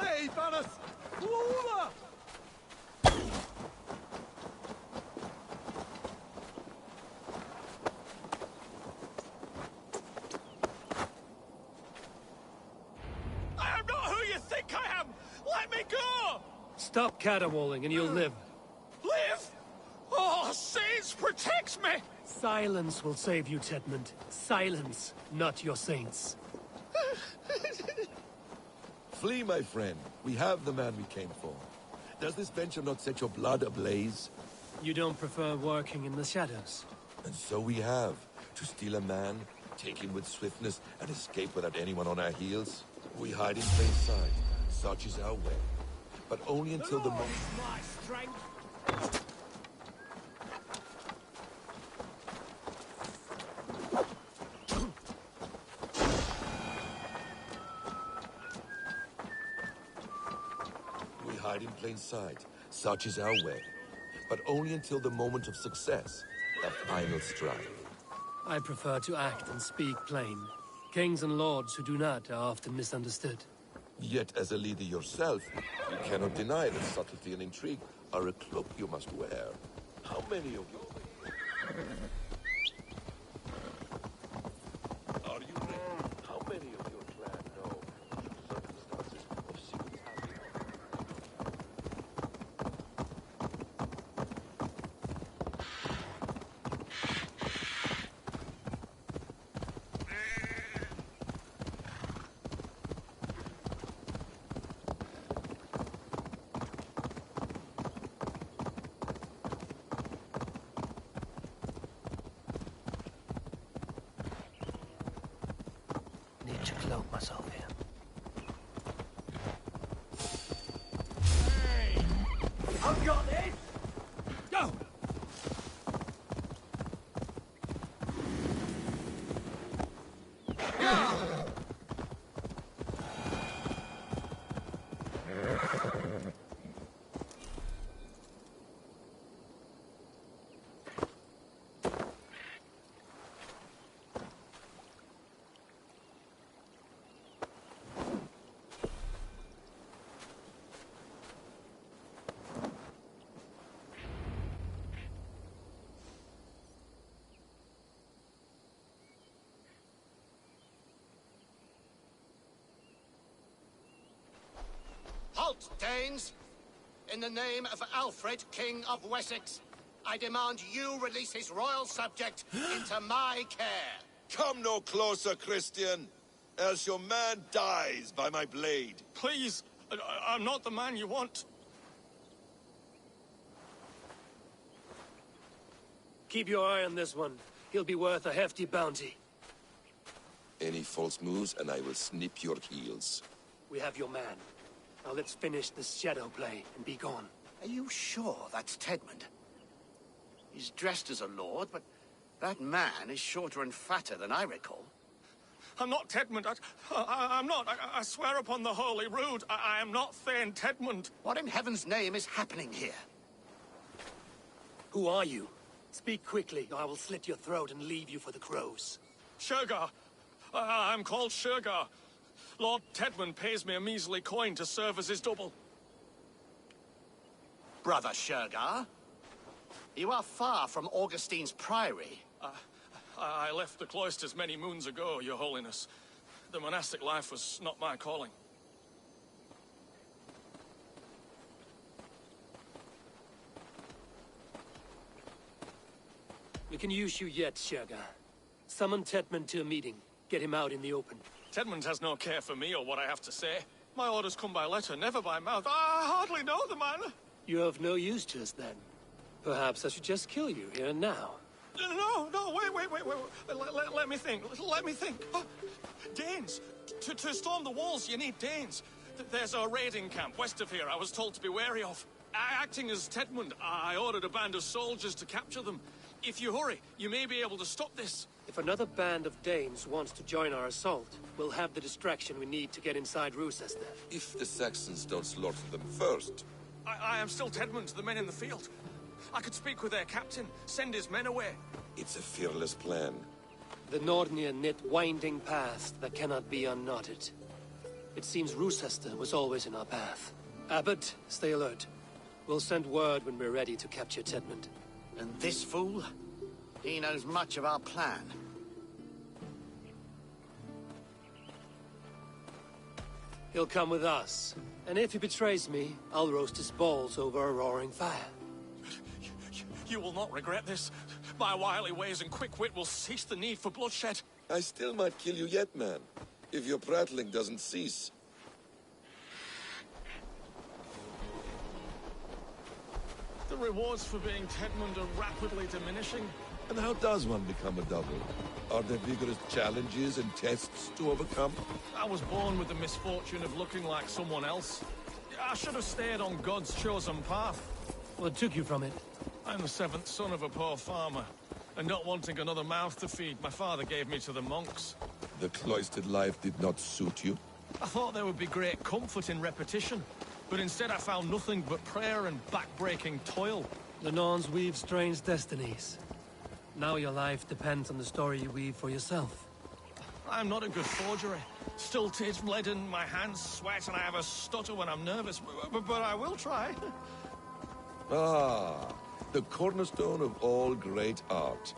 Hey, paras! Uva! I am not who you think I am! Let me go! Stop caterwauling and you'll live. Live? Oh, saints protects me! Silence will save you, Tedmund. Silence, not your saints. Flee, my friend. We have the man we came for. Does this venture not set your blood ablaze? You don't prefer working in the shadows? And so we have. To steal a man, take him with swiftness, and escape without anyone on our heels. We hide in plain sight. Such is our way. But only until the moment... My strength! We hide in plain sight. Such is our way. But only until the moment of success. The final strike. I prefer to act and speak plain. Kings and lords who do not are often misunderstood. Yet, as a leader yourself, you cannot deny that subtlety and intrigue are a cloak you must wear. How many of you... Are you ready? How many of your clan know the circumstances of Sigurd's happening? Need to cloak myself here. Hey! I've got this! Go! Yeah! Danes, in the name of Alfred, King of Wessex, I demand you release his royal subject into my care. Come no closer, Christian, else your man dies by my blade. Please, I'm not the man you want. Keep your eye on this one. He'll be worth a hefty bounty. Any false moves, and I will snip your heels. We have your man. Now let's finish this shadow play and be gone. Are you sure that's Tedmund? He's dressed as a lord, but that man is shorter and fatter than I recall. I'm not Tedmund. I'm not. I swear upon the Holy Rood, I am not Thane Tedmund. What in heaven's name is happening here? Who are you? Speak quickly, or I will slit your throat and leave you for the crows. Shergar. I'm called Shergar. Lord Tedmund pays me a measly coin to serve as his double. Brother Shergar, you are far from Augustine's priory. I left the cloisters many moons ago, Your Holiness. The monastic life was not my calling. We can use you yet, Shergar. Summon Tedmund to a meeting. Get him out in the open. Tedmund has no care for me or what I have to say. My orders come by letter, never by mouth. I hardly know the man. You're of no use to us, then. Perhaps I should just kill you here and now. No, wait. Let me think. Danes. To storm the walls, you need Danes. There's a raiding camp west of here I was told to be wary of. Acting as Tedmund, I ordered a band of soldiers to capture them. If you hurry, you may be able to stop this. If another band of Danes wants to join our assault, we'll have the distraction we need to get inside Rochester. If the Saxons don't slaughter them first. I am still Tedmund to the men in the field. I could speak with their captain, send his men away. It's a fearless plan. The Nordnir knit winding paths that cannot be unknotted. It seems Rochester was always in our path. Abbot, stay alert. We'll send word when we're ready to capture Tedmund. And this fool? He knows much of our plan. He'll come with us. And if he betrays me, I'll roast his balls over a roaring fire. You will not regret this. My wily ways and quick wit will cease the need for bloodshed. I still might kill you yet, man. If your prattling doesn't cease. The rewards for being Tedmund are rapidly diminishing. And how does one become a double? Are there vigorous challenges and tests to overcome? I was born with the misfortune of looking like someone else. I should have stayed on God's chosen path. What took you from it? I'm the seventh son of a poor farmer. And not wanting another mouth to feed, my father gave me to the monks. The cloistered life did not suit you? I thought there would be great comfort in repetition. But instead I found nothing but prayer and back-breaking toil. The Norns weave strange destinies. Now your life depends on the story you weave for yourself. I'm not a good forgery. Stilted, leaden, my hands sweat, and I have a stutter when I'm nervous. But I will try. Ah, the cornerstone of all great art.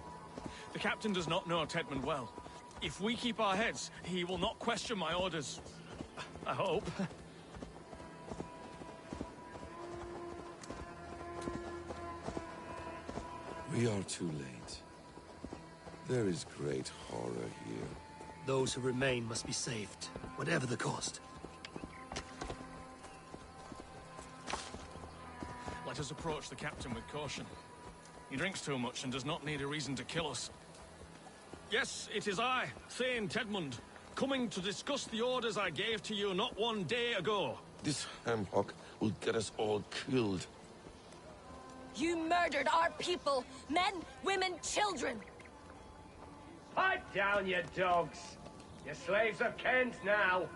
The captain does not know Tedmund well. If we keep our heads, he will not question my orders. I hope. We are too late. There is great horror here. Those who remain must be saved, whatever the cost. Let us approach the captain with caution. He drinks too much and does not need a reason to kill us. Yes, it is I, Thane Tedmund, coming to discuss the orders I gave to you not one day ago. This hamhock will get us all killed. You murdered our people! Men, women, children! Pipe down, you dogs! Your slaves are Kent now!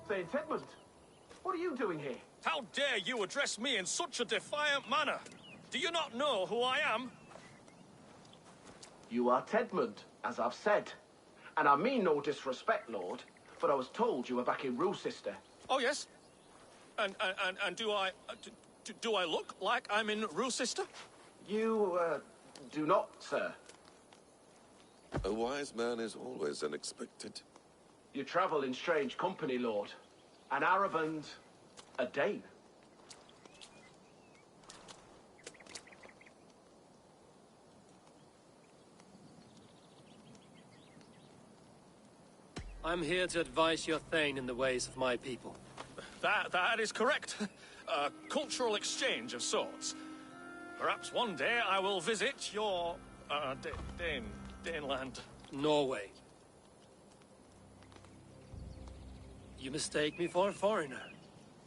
Say, Tedmund, what are you doing here? How dare you address me in such a defiant manner? Do you not know who I am? You are Tedmund, as I've said. And I mean no disrespect, Lord, but I was told you were back in Rochester. Oh, yes? And do Do I look like I'm in Rochester? You, do not, sir. A wise man is always unexpected. You travel in strange company, Lord. An Arab and a Dane. I'm here to advise your Thane in the ways of my people. That is correct. A cultural exchange of sorts. Perhaps one day I will visit your, Daneland. Norway. You mistake me for a foreigner.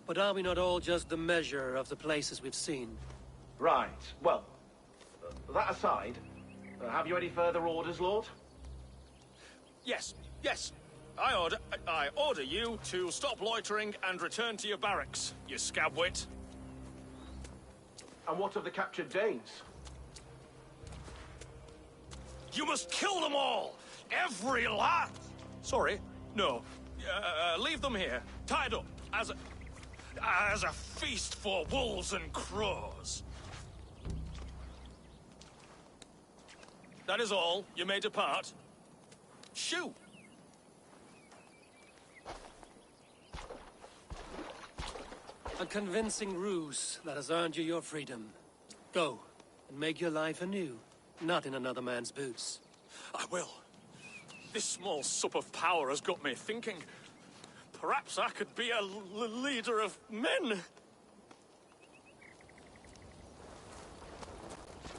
But are we not all just the measure of the places we've seen? Right. Well, that aside, have you any further orders, Lord? Yes. I order you to stop loitering and return to your barracks, you scabwit. And what of the captured Danes? You must kill them all! Every last... Sorry, no. Leave them here, tied up, as a feast for wolves and crows. That is all. You may depart. Shoot! A convincing ruse that has earned you your freedom. Go, and make your life anew, not in another man's boots. I will. This small sup of power has got me thinking. Perhaps I could be a leader of men.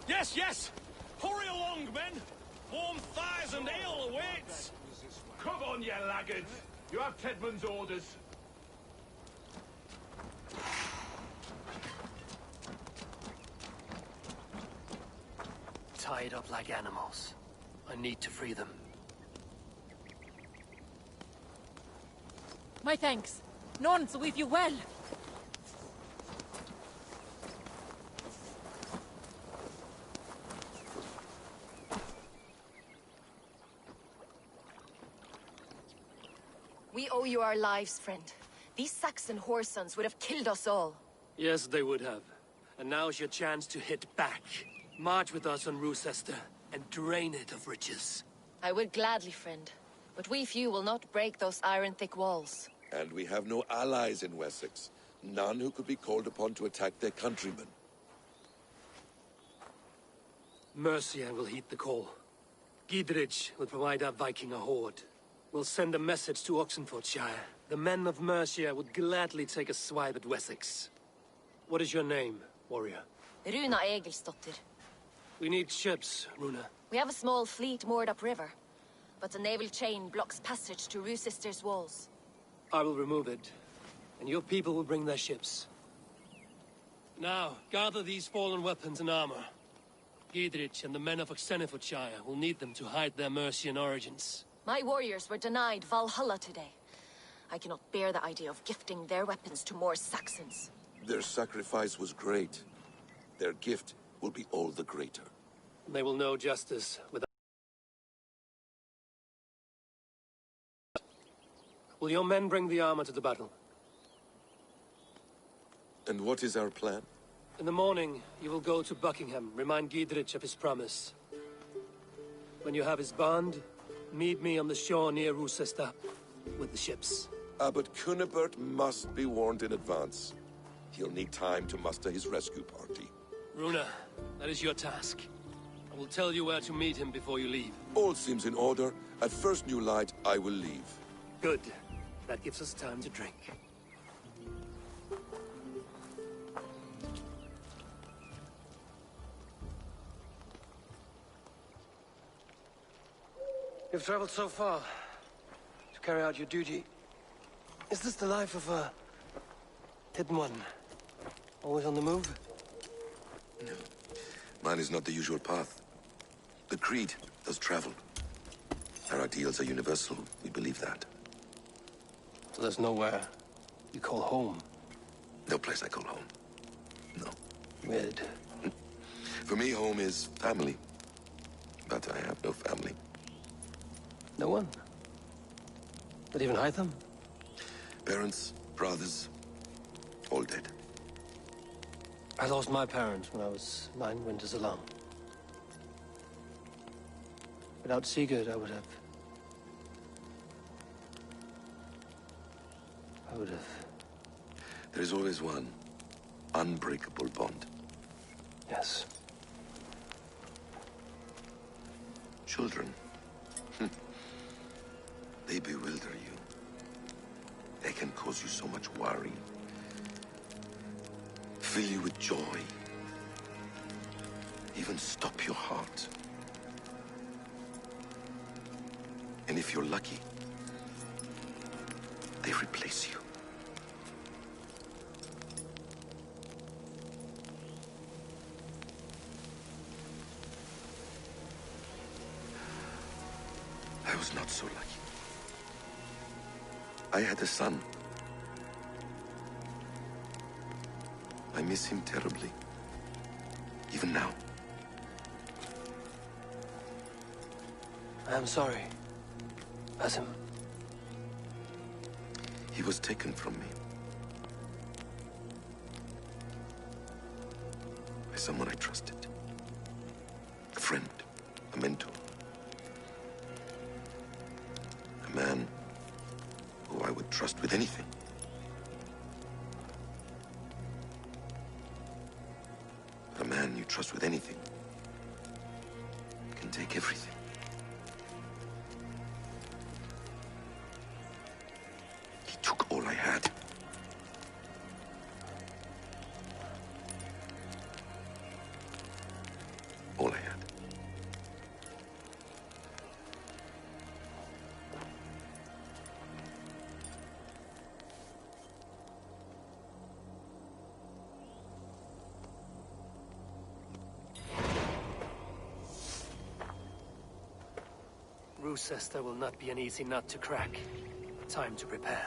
Yes! Hurry along, men! Warm thighs and ale awaits! Come on, you laggards! You have Tedmund's orders. Tied up like animals. I need to free them. My thanks. None so weave you well. We owe you our lives, friend. These Saxon whore sons would have killed us all. Yes, they would have. And now's your chance to hit back. March with us on Rochester, and drain it of riches. I would gladly, friend. But we few will not break those iron-thick walls. And we have no allies in Wessex. None who could be called upon to attack their countrymen. Mercia will heed the call. Gidrich will provide our Viking a horde. We'll send a message to Oxenfordshire. The men of Mercia would gladly take a swipe at Wessex. What is your name, warrior? Runa Egilsdotter. We need ships, Runa. We have a small fleet moored upriver. But a naval chain blocks passage to Rochester's walls. I will remove it, and your people will bring their ships. Now, gather these fallen weapons and armor. Gidrich and the men of Oxenfordshire will need them to hide their Mercian origins. My warriors were denied Valhalla today. I cannot bear the idea of gifting their weapons to more Saxons. Their sacrifice was great. Their gift will be all the greater. They will know justice without... Will your men bring the armor to the battle? And what is our plan? In the morning, you will go to Buckingham, remind Gidrich of his promise. When you have his bond, meet me on the shore near Rochester with the ships. Abbot Cunibert must be warned in advance. He'll need time to muster his rescue party. Runa, that is your task. I will tell you where to meet him before you leave. All seems in order. At first new light, I will leave. Good. That gives us time to drink. You've traveled so far to carry out your duty. Is this the life of a hidden one? Always on the move? No. Mine is not the usual path. The Creed does travel. Our ideals are universal. We believe that. So there's nowhere you call home? No place I call home. No. Weird. For me, home is family. But I have no family. No one? Not even Hytham? Parents, brothers, all dead. I lost my parents when I was 9 winters alone. Without Sigurd, I would have... There is always one unbreakable bond. Yes. Children. They bewilder you. They can cause you so much worry. Fill you with joy. Even stop your heart. And if you're lucky, they replace you. I was not so lucky. I had a son. I miss him terribly. Even now. I am sorry. Asim. He was taken from me. By someone I trusted. A friend. A mentor. A man who I would trust with anything. But a man you trust with anything can take everything. He took all I had. All I had. Rochester will not be an easy nut to crack. Time to prepare.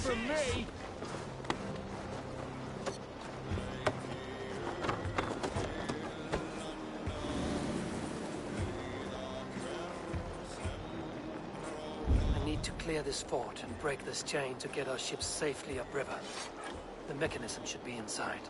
from me! I need to clear this fort and break this chain to get our ships safely upriver. The mechanism should be inside.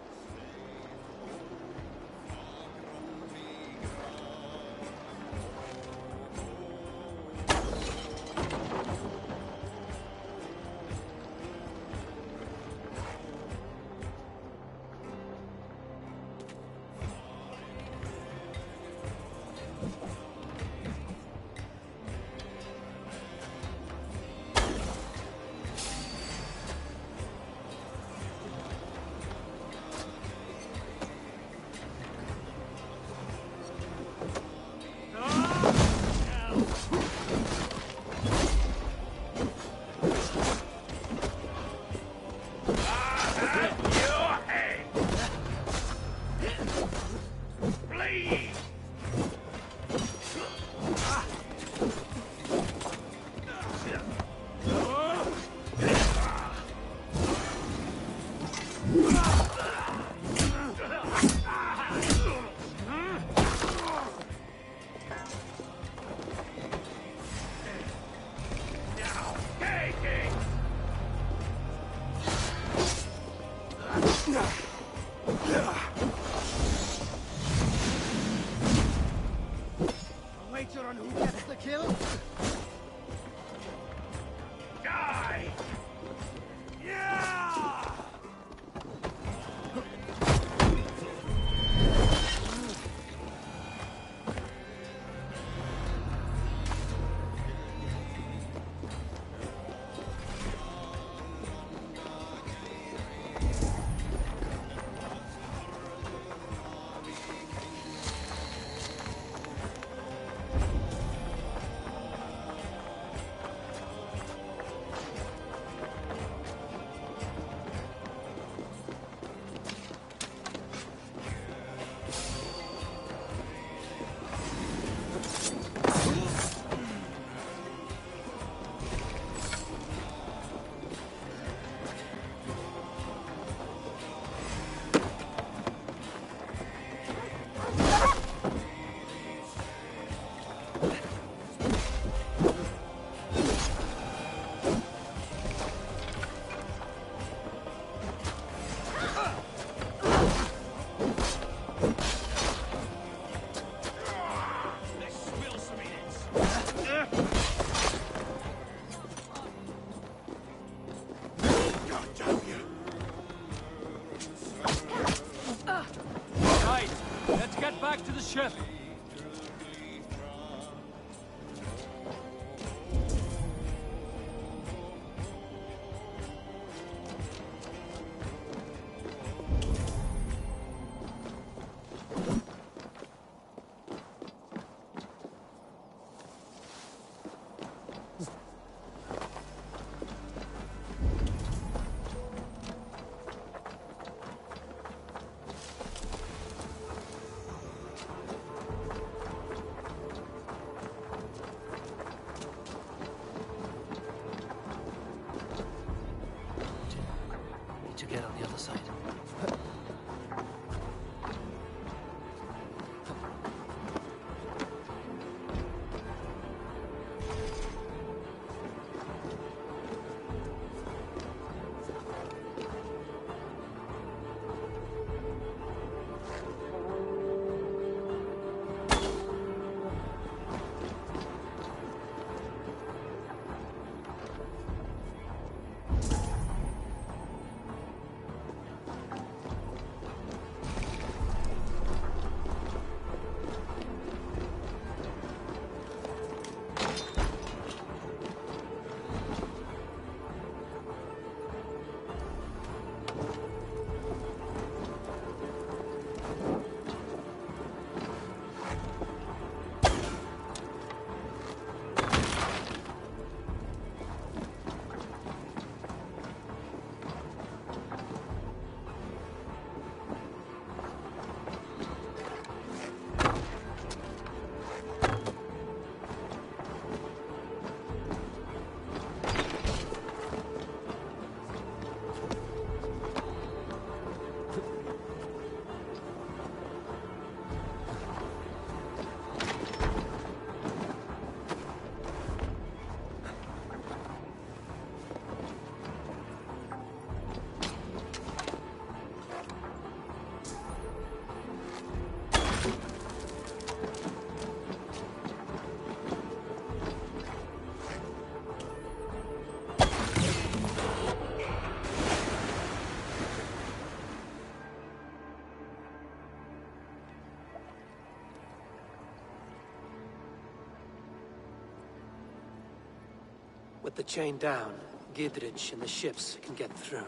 With the chain down, Gidrich and the ships can get through.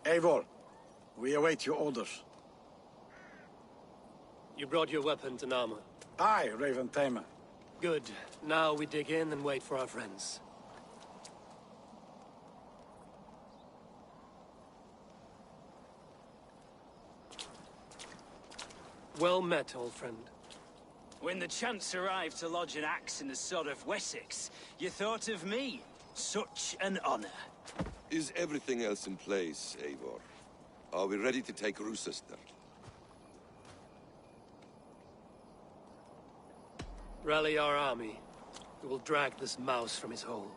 Eivor, we await your orders. You brought your weapons and armor. Aye, Raven Tamer. Good. Now we dig in and wait for our friends. Well met, old friend. When the chance arrived to lodge an axe in the sod of Wessex, you thought of me. Such an honor. Is everything else in place, Eivor? Are we ready to take Rochester? Rally our army. We will drag this mouse from his hole.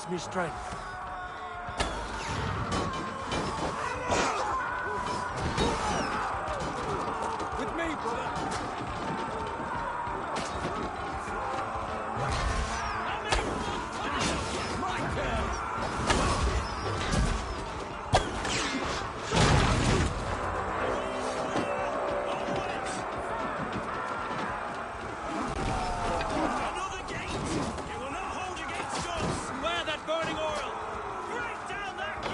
It's me strength. With me, brother. My turn. Another gate! It will not hold against us! Where that burning oil! Break down that gate!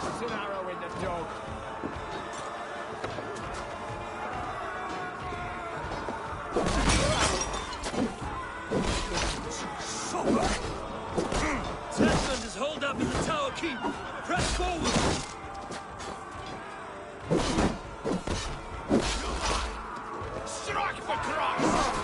It's an arrow in the dog. Testament is holed up in the tower keep. Press forward! Strike for Christ!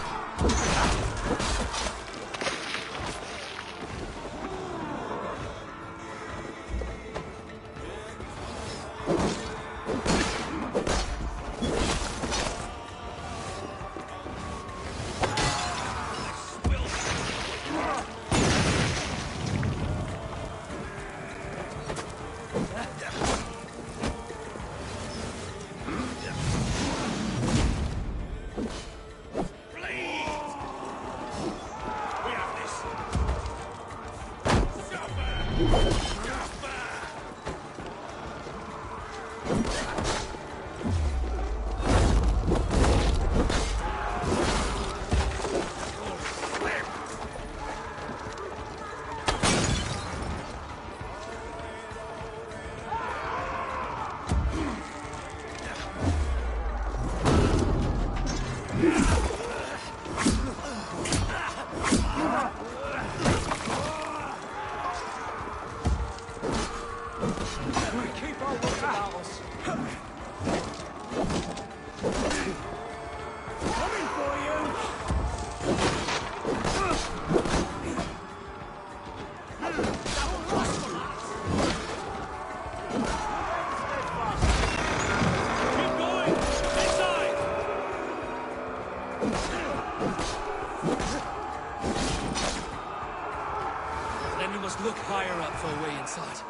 Keep on looking at us. Coming for you! Keep going! Inside! Then we must look higher up for a way inside.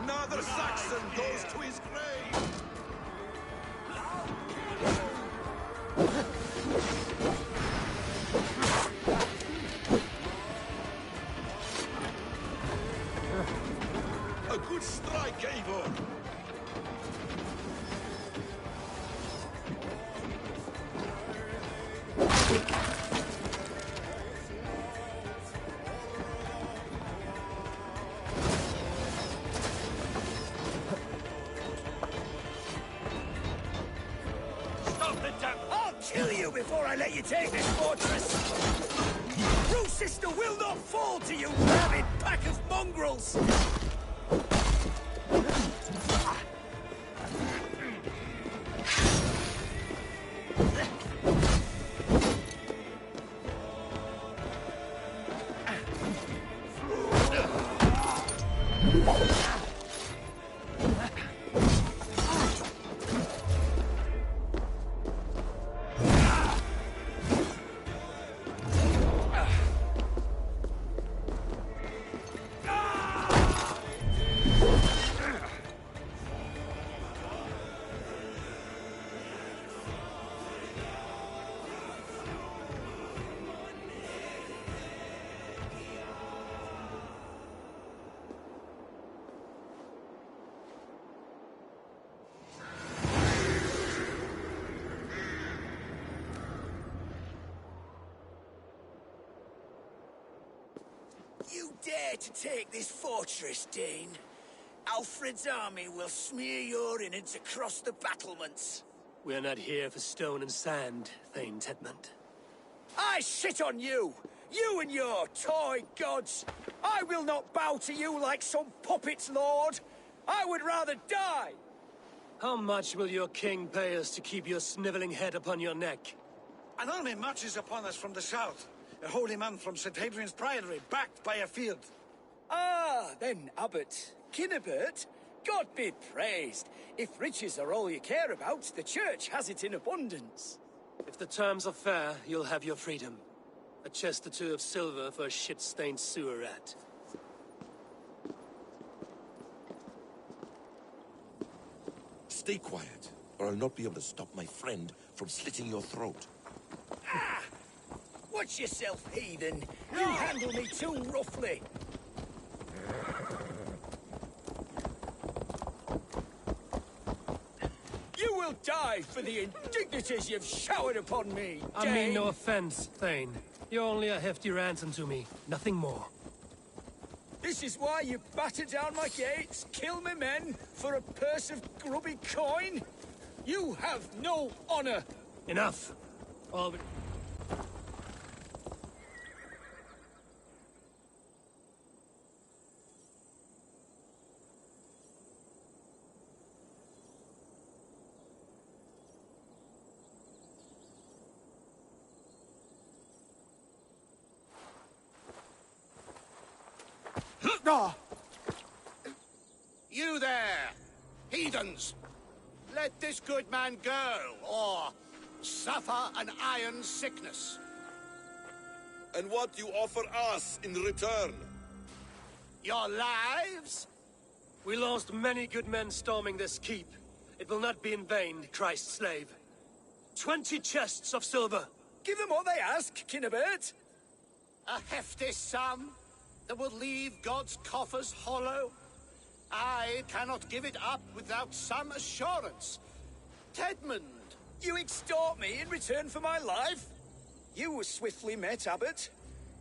Another Saxon goes to his grave! A good strike, Eivor! I'll kill you before I let you take this fortress! Rue sister will not fall to you, rabid pack of mongrels! You dare to take this fortress, Dane? Alfred's army will smear your innards across the battlements. We're not here for stone and sand, Thane Tedmund. I shit on you! You and your toy gods! I will not bow to you like some puppet's lord! I would rather die! How much will your king pay us to keep your sniveling head upon your neck? An army marches upon us from the south. A holy man from St. Hadrian's Priory, backed by a field. Ah, then, Abbot. Kinnebert, God be praised. If riches are all you care about, the church has it in abundance. If the terms are fair, you'll have your freedom. A chest or two of silver for a shit-stained sewer rat. Stay quiet, or I'll not be able to stop my friend from slitting your throat. Ah! Watch yourself, heathen. You handle me too roughly. You will die for the indignities you've showered upon me, I mean no offense, Thane. You're only a hefty ransom to me, nothing more. This is why you batter down my gates, kill me men, for a purse of grubby coin? You have no honor! Enough! All but... No! You there, heathens! Let this good man go, or suffer an iron sickness. And what you offer us in return? Your lives? We lost many good men storming this keep. It will not be in vain, Christ's slave. 20 chests of silver. Give them what they ask, Kinnebert. A hefty sum that will leave God's coffers hollow? I cannot give it up without some assurance. Tedmund! You extort me in return for my life? You were swiftly met, Abbot.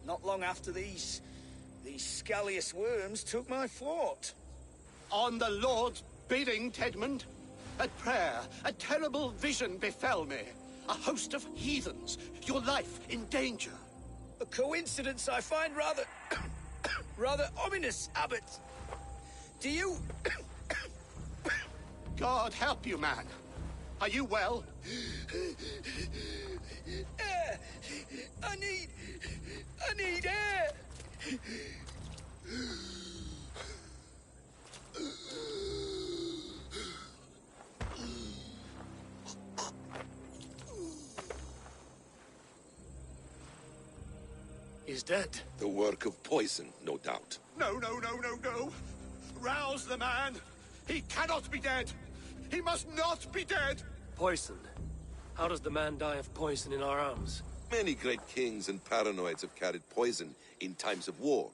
Not long after these scallious worms took my fort. On the Lord's bidding, Tedmund. At prayer, a terrible vision befell me. A host of heathens, your life in danger. A coincidence I find rather... rather ominous, Abbot. Do you... God help you, man. Are you well? Air! I need air! He's dead. The work of poison, no doubt. No. Rouse the man. He cannot be dead. He must not be dead. Poison? How does the man die of poison in our arms? Many great kings and paranoids have carried poison in times of war,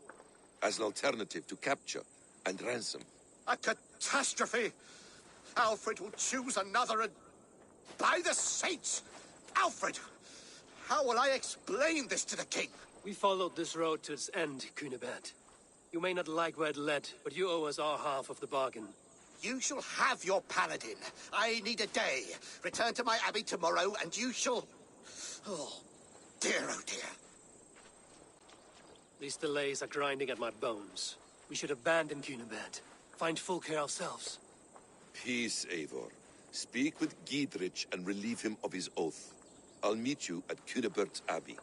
as an alternative to capture and ransom. A catastrophe! Alfred will choose another and... By the saints! Alfred! How will I explain this to the king? We followed this road to its end, Cunibert. You may not like where it led, but you owe us our half of the bargain. You shall have your paladin. I need a day. Return to my abbey tomorrow, and you shall... Oh dear. These delays are grinding at my bones. We should abandon Cunibert. Find Fulke ourselves. Peace, Eivor. Speak with Giedrich and relieve him of his oath. I'll meet you at Cunibert's abbey.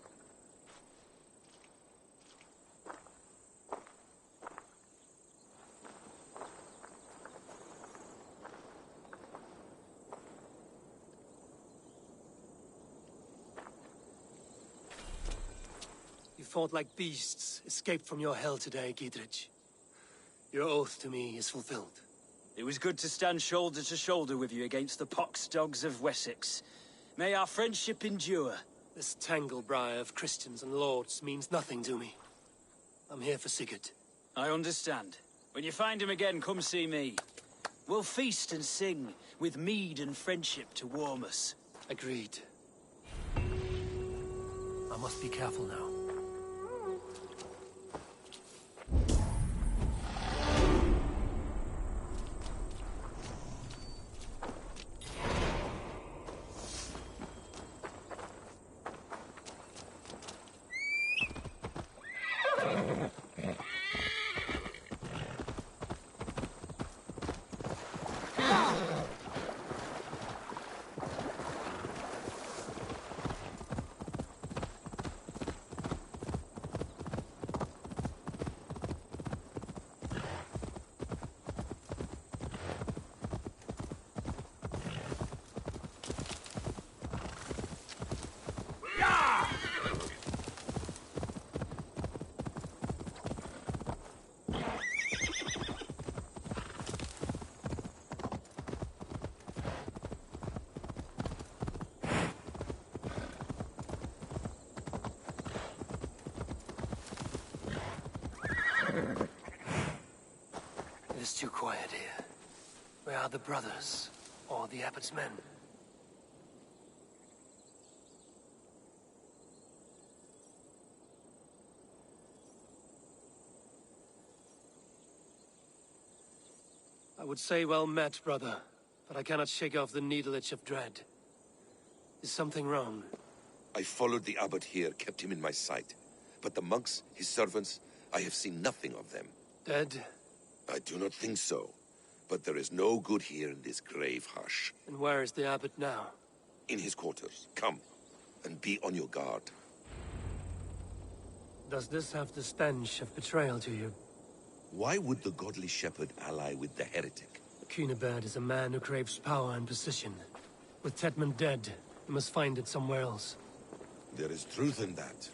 You fought like beasts, escaped from your hell today, Giedrich. Your oath to me is fulfilled. It was good to stand shoulder to shoulder with you against the pox dogs of Wessex. May our friendship endure. This tanglebriar of Christians and lords means nothing to me. I'm here for Sigurd. I understand. When you find him again, come see me. We'll feast and sing, with mead and friendship to warm us. Agreed. I must be careful now. It is too quiet here. Where are the brothers? Or the abbot's men? I would say well met, brother, but I cannot shake off the needle itch of dread. Is something wrong? I followed the abbot here, kept him in my sight. But the monks, his servants, I have seen nothing of them. Dead? I do not think so. But there is no good here in this grave hush. And where is the abbot now? In his quarters. Come, and be on your guard. Does this have the stench of betrayal to you? Why would the godly shepherd ally with the heretic? Cunibert is a man who craves power and position. With Tedmund dead, he must find it somewhere else. There is truth in that.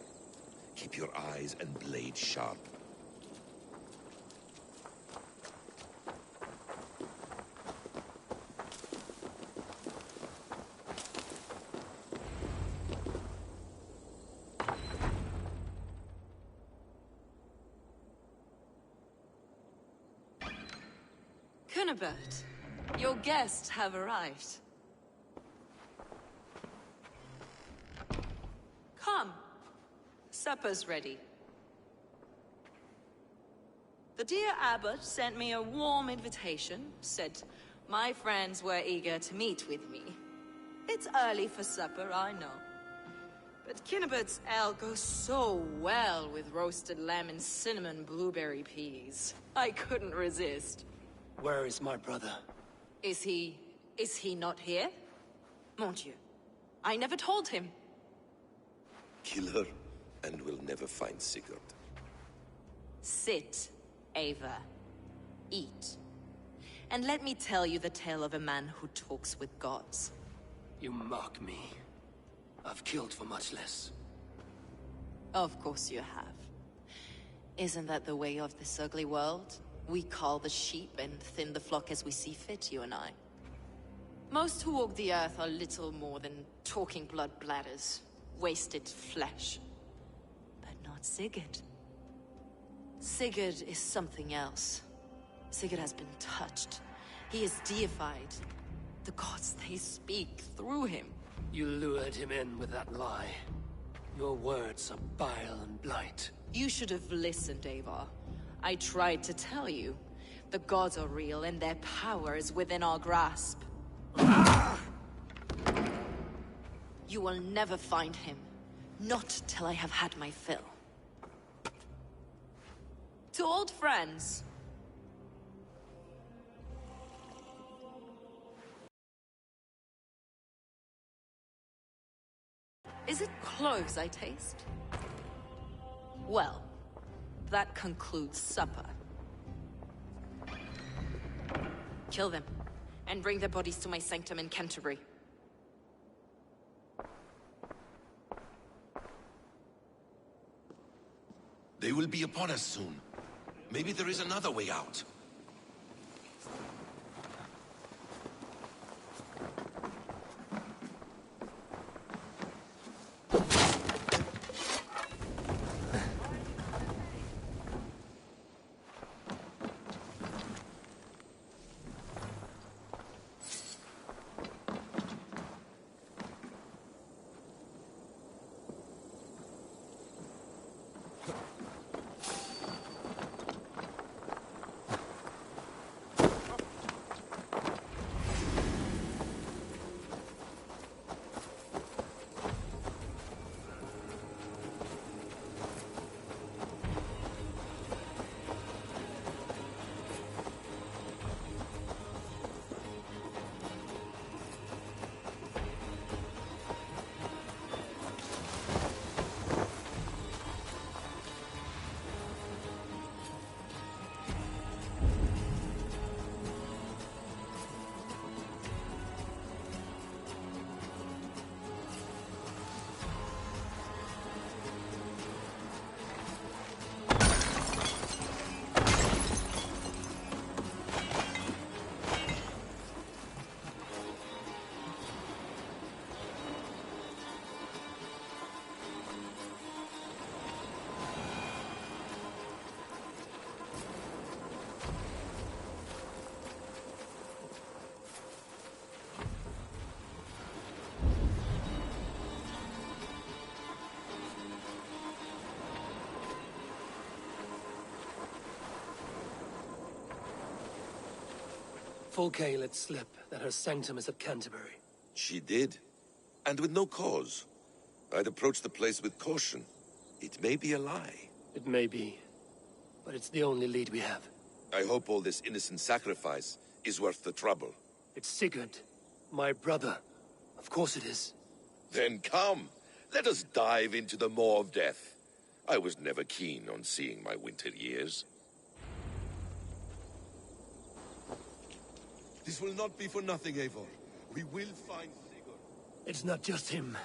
Keep your eyes and blade sharp. Cunibert, your guests have arrived. Come. Supper's ready. The dear abbot sent me a warm invitation, said my friends were eager to meet with me. It's early for supper, I know. But Cunibert's ale goes so well with roasted lamb and cinnamon blueberry peas. I couldn't resist. Where is my brother? Is he not here? Mon Dieu. I never told him. Kill her, and we'll never find Sigurd. Sit, Ava. Eat. And let me tell you the tale of a man who talks with gods. You mock me. I've killed for much less. Of course you have. Isn't that the way of this ugly world? We cull the sheep and thin the flock as we see fit, you and I. Most who walk the earth are little more than talking blood bladders, wasted flesh. But not Sigurd. Sigurd is something else. Sigurd has been touched. He is deified. The gods, they speak through him. You lured him in with that lie. Your words are bile and blight. You should have listened, Ava. I tried to tell you. The gods are real, and their power is within our grasp. You will never find him. Not till I have had my fill. To old friends. Is it cloves I taste? Well, that concludes supper. Kill them, and bring their bodies to my sanctum in Canterbury. They will be upon us soon. Maybe there is another way out. Fulke let slip that her sanctum is at Canterbury. She did, and with no cause. I'd approach the place with caution. It may be a lie. It may be, but it's the only lead we have. I hope all this innocent sacrifice is worth the trouble. It's Sigurd, my brother. Of course it is. Then come, let us dive into the maw of death. I was never keen on seeing my winter years. This will not be for nothing, Eivor. We will find Sigurd. It's not just him.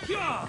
Yeah!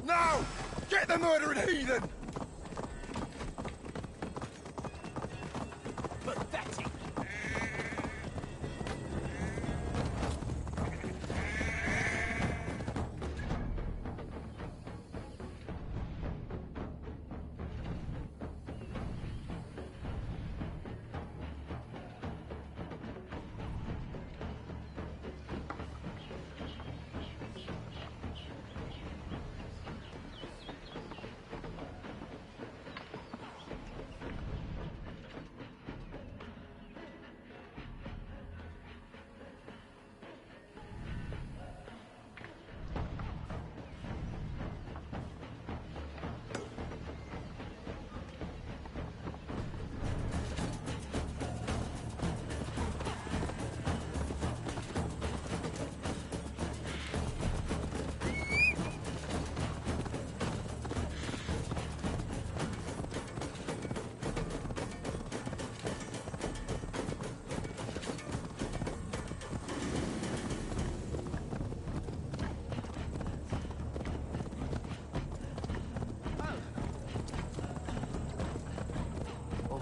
Now! Get the murdering heathen! Pathetic!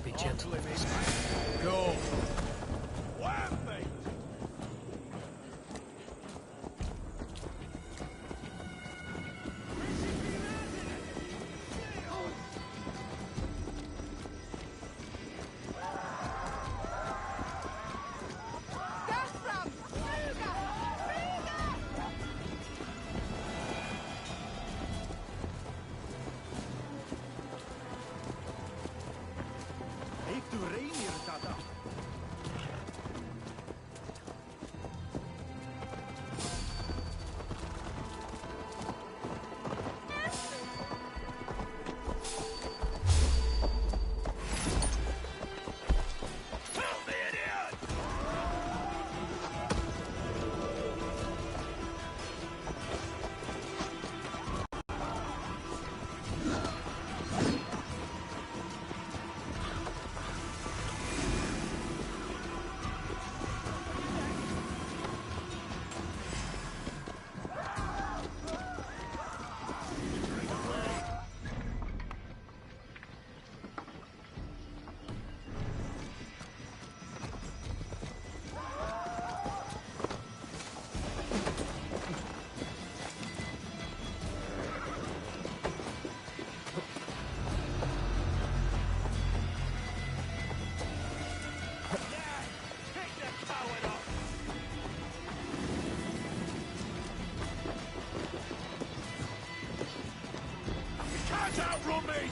Be gentle. Go! Heeft u Reinier dat? can't outrun me!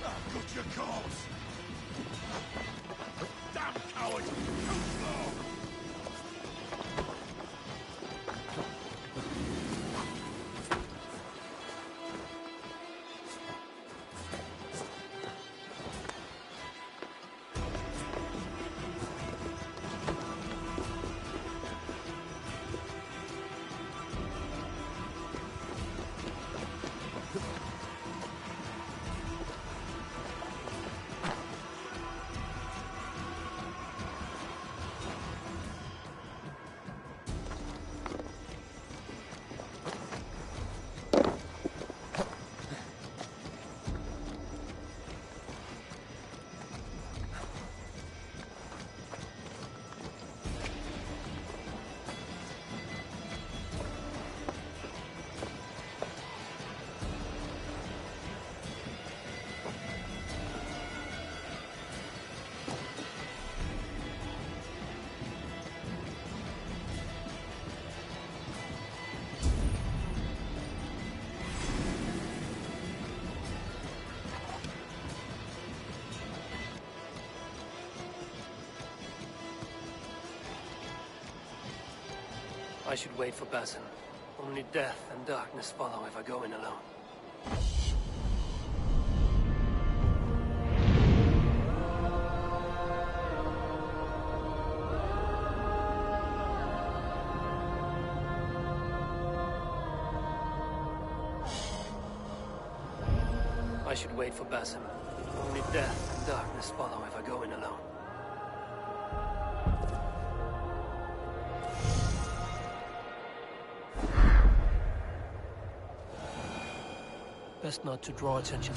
I've got your cause! Damn coward! Too slow! I should wait for Basin. Only death and darkness follow if I go in alone. I should wait for Basin. Only death and darkness follow if I go in alone. Best not to draw attention.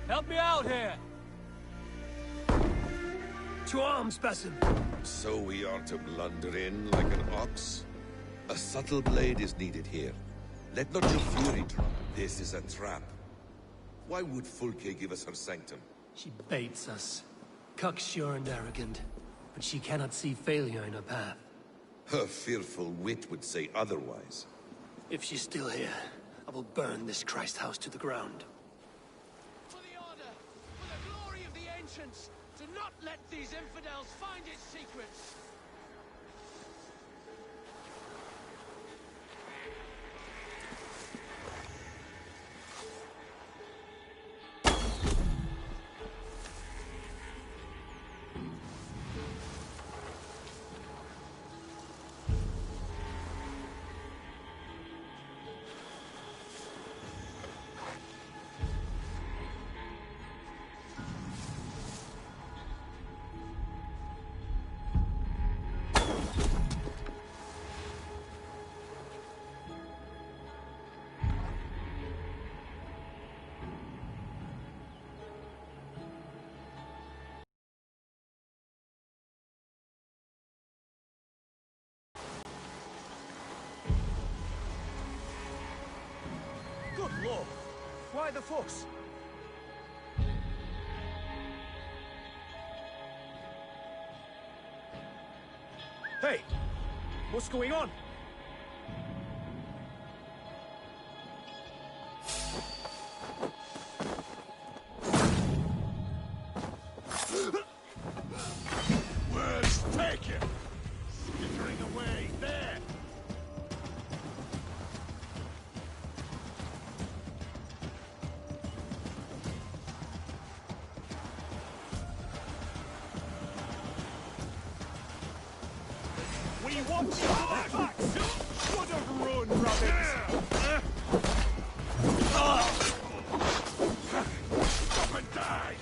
Help me out here! To arms, Basin! So we are to blunder in like an ox? A subtle blade is needed here. Let not your fury drop. This is a trap. Why would Fulke give us her sanctum? She baits us. Cocksure and arrogant. But she cannot see failure in her path. Her fearful wit would say otherwise. If she's still here, I will burn this Christ house to the ground. To not let these infidels find its secrets! Good lord! Why the fuss? Hey! What's going on? Words taken! Skittering away, there! We want you back! Should have run, rabbits! Stop and die!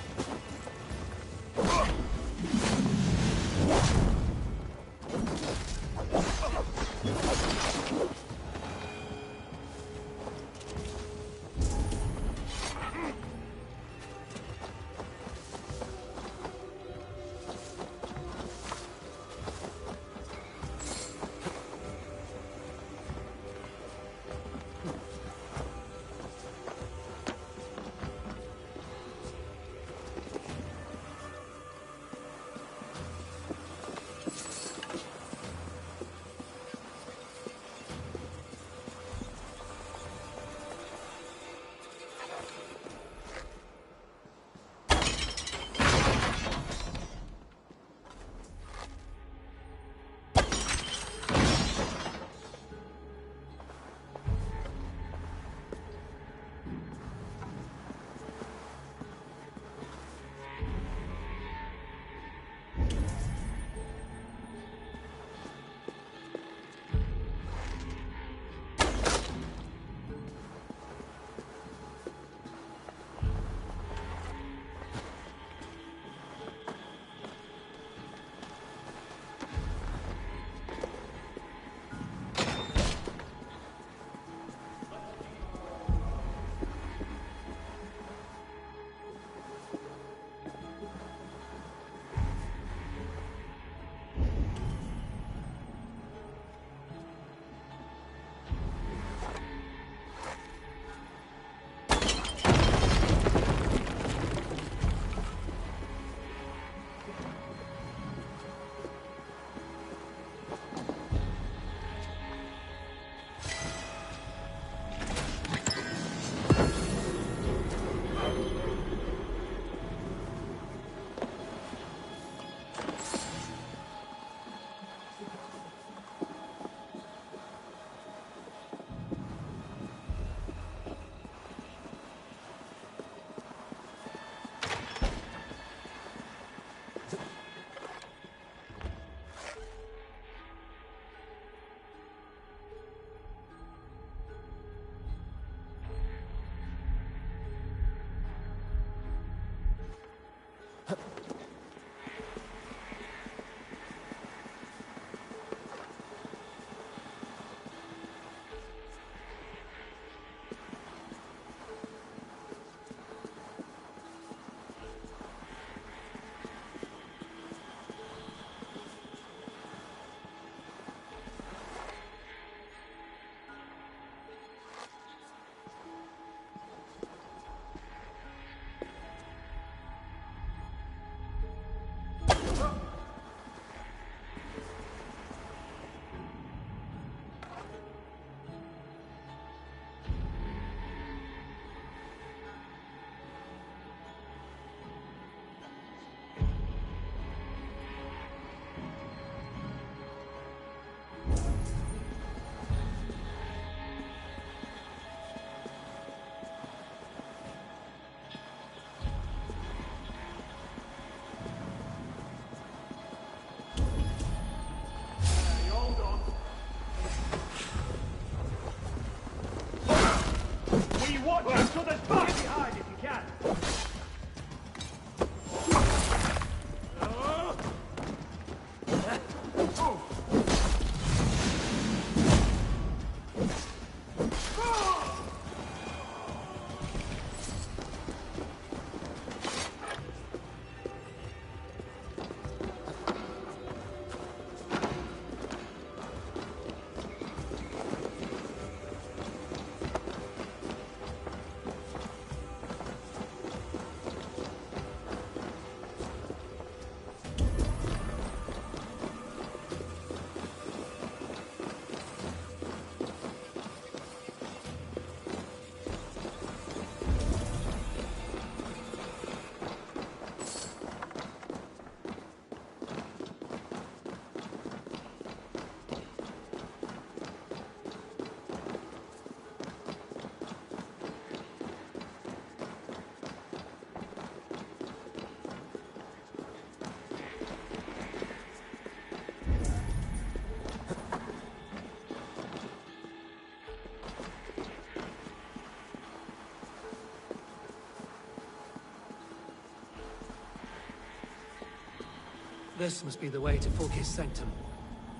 This must be the way to Fulke's sanctum.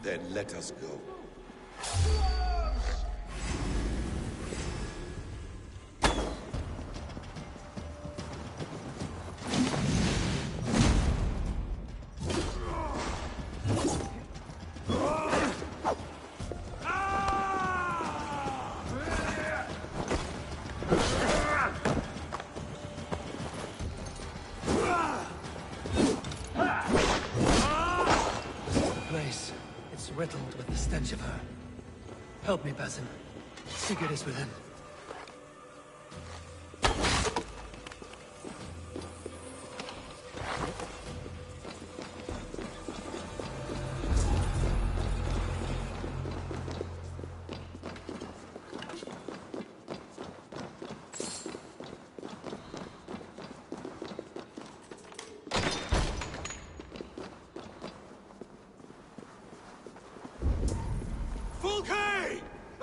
Then let us go. Riddled with the stench of her. Help me, Basim. Sigurd is within.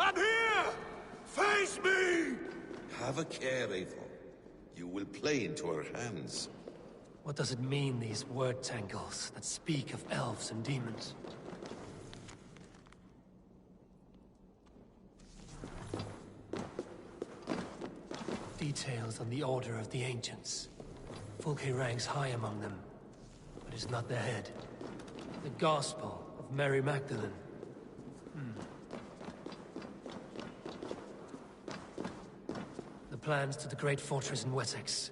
I'm here! Face me! Have a care, Eivor. You will play into her hands. What does it mean, these word tangles that speak of elves and demons? Details on the Order of the Ancients. Fulke ranks high among them, but is not their head. The Gospel of Mary Magdalene. Plans to the great fortress in Wessex.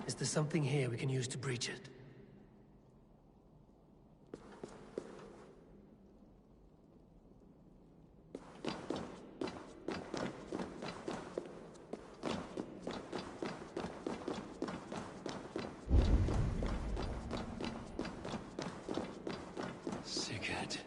Is there something here we can use to breach it? Sigurd.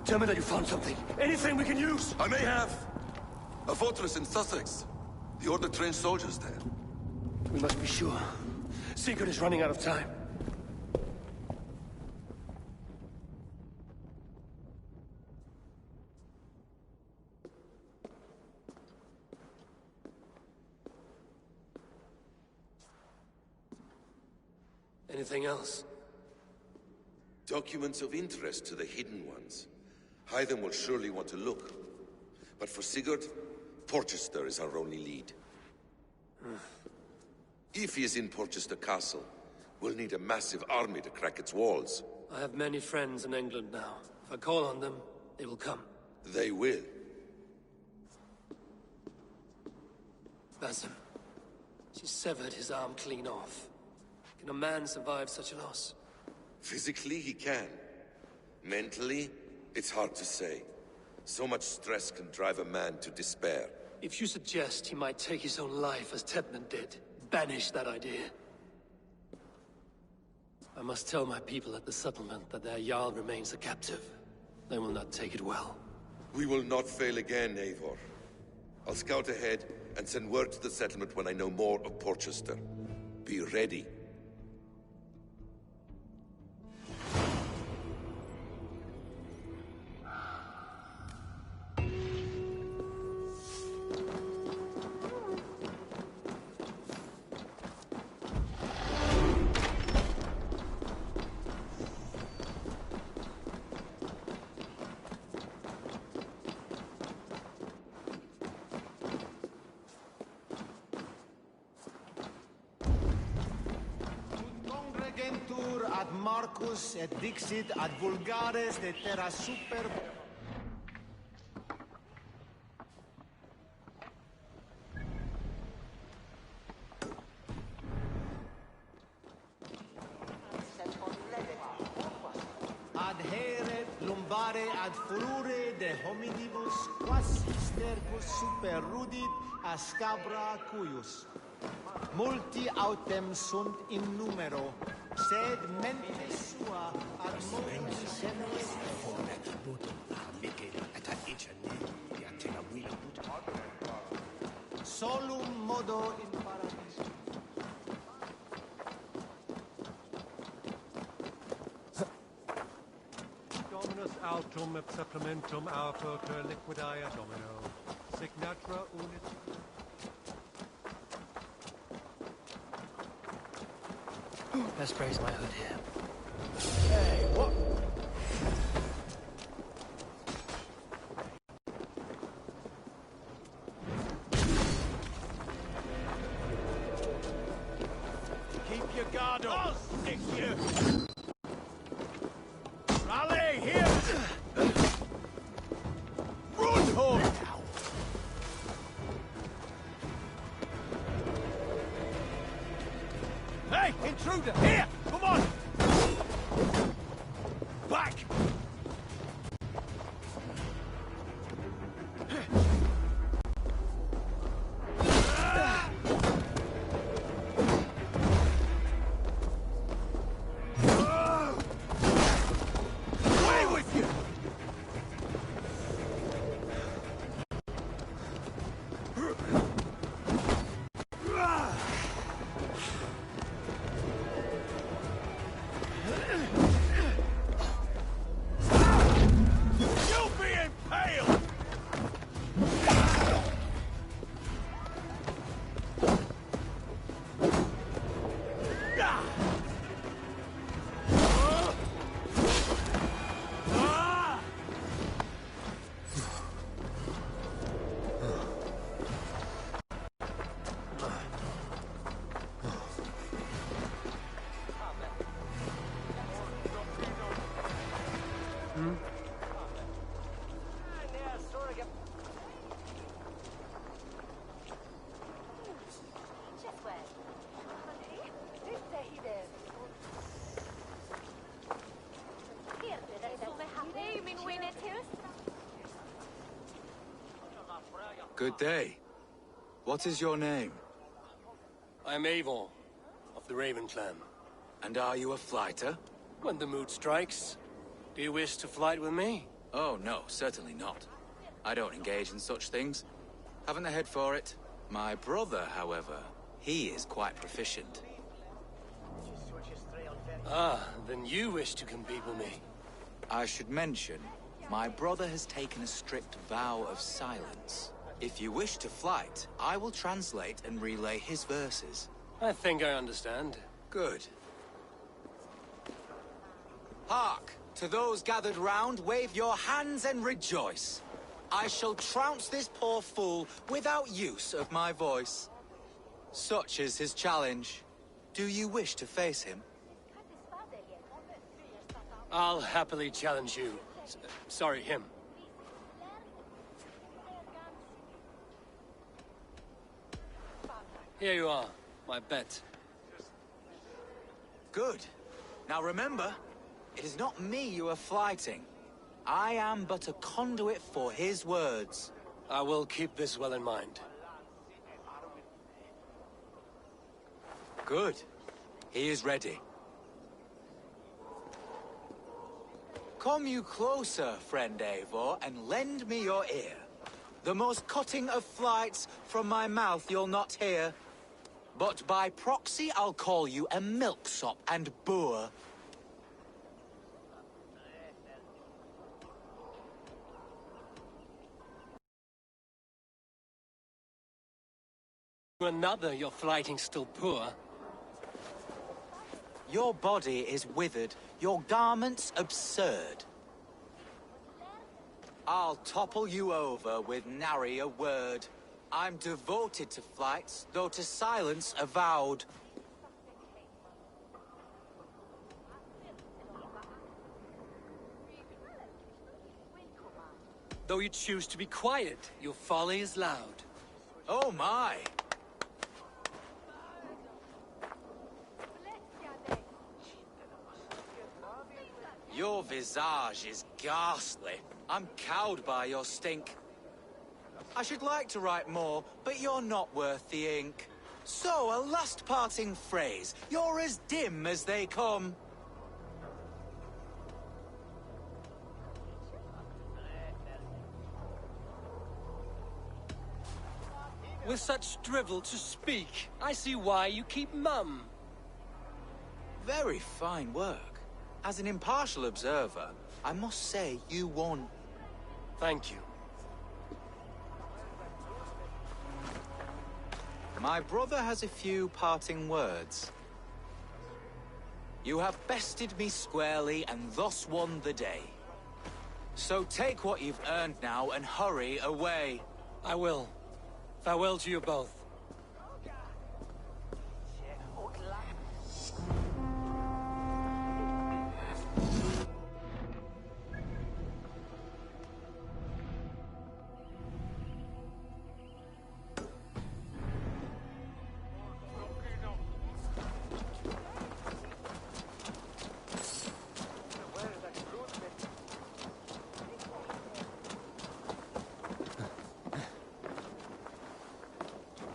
Tell me that you found something. Anything we can use. I may have. A fortress in Sussex. The Order trained soldiers there. We must be sure. Sigurd is running out of time. Anything else? Documents of interest to the Hidden Ones. Hythen will surely want to look. But for Sigurd, Porchester is our only lead. If he is in Porchester Castle, we'll need a massive army to crack its walls. I have many friends in England now. If I call on them, they will come. They will. Basim. She severed his arm clean off. Can a man survive such a loss? Physically, he can. Mentally, it's hard to say. So much stress can drive a man to despair. If you suggest he might take his own life as Tedmund did, banish that idea. I must tell my people at the settlement that their Jarl remains a captive. They will not take it well. We will not fail again, Eivor. I'll scout ahead and send word to the settlement when I know more of Porchester. Be ready. Ad Marcus et dixit ad vulgares de terra super. ad furore de hominibus quasi stercus super rudit ascabra cuius. Multi autem sunt in numero, sed mente sua ad modo semnis solum modo in paradiso. Dominus altum et supplementum auto per liquidaia domino. Sic natura unit. Best raise my hood here. Hey, what? Keep your guard up. Stick you. Rally here. Run home. Hey, intruder! Here! Come on! Back! Away with you! You'll be impaled! Good day. What is your name? I'm Avon, of the Raven clan. And are you a flighter? When the mood strikes. Do you wish to flight with me? Oh, no, certainly not. I don't engage in such things. Haven't the head for it. My brother, however, he is quite proficient. Ah, then you wish to compete with me. I should mention, my brother has taken a strict vow of silence. If you wish to flight, I will translate and relay his verses. I think I understand. Good. Hark! To those gathered round, wave your hands and rejoice. I shall trounce this poor fool without use of my voice. Such is his challenge. Do you wish to face him? I'll happily challenge you. Sorry, him. Here you are, my bet. Good. Now remember, it is not me you are flighting. I am but a conduit for his words. I will keep this well in mind. Good. He is ready. Come you closer, friend Eivor, and lend me your ear. The most cutting of flights from my mouth you'll not hear. But by proxy I'll call you a milksop and boor. Another, your flighting's still poor. Your body is withered, your garments absurd. I'll topple you over with nary a word. I'm devoted to flights, though to silence avowed. Though you choose to be quiet, your folly is loud. Oh my! Your visage is ghastly. I'm cowed by your stink. I should like to write more, but you're not worth the ink. So, a last parting phrase. You're as dim as they come. With such drivel to speak, I see why you keep mum. Very fine work. As an impartial observer, I must say you won. Thank you. My brother has a few parting words. You have bested me squarely and thus won the day. So take what you've earned now and hurry away. I will. Farewell to you both.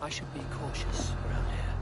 I should be cautious around here.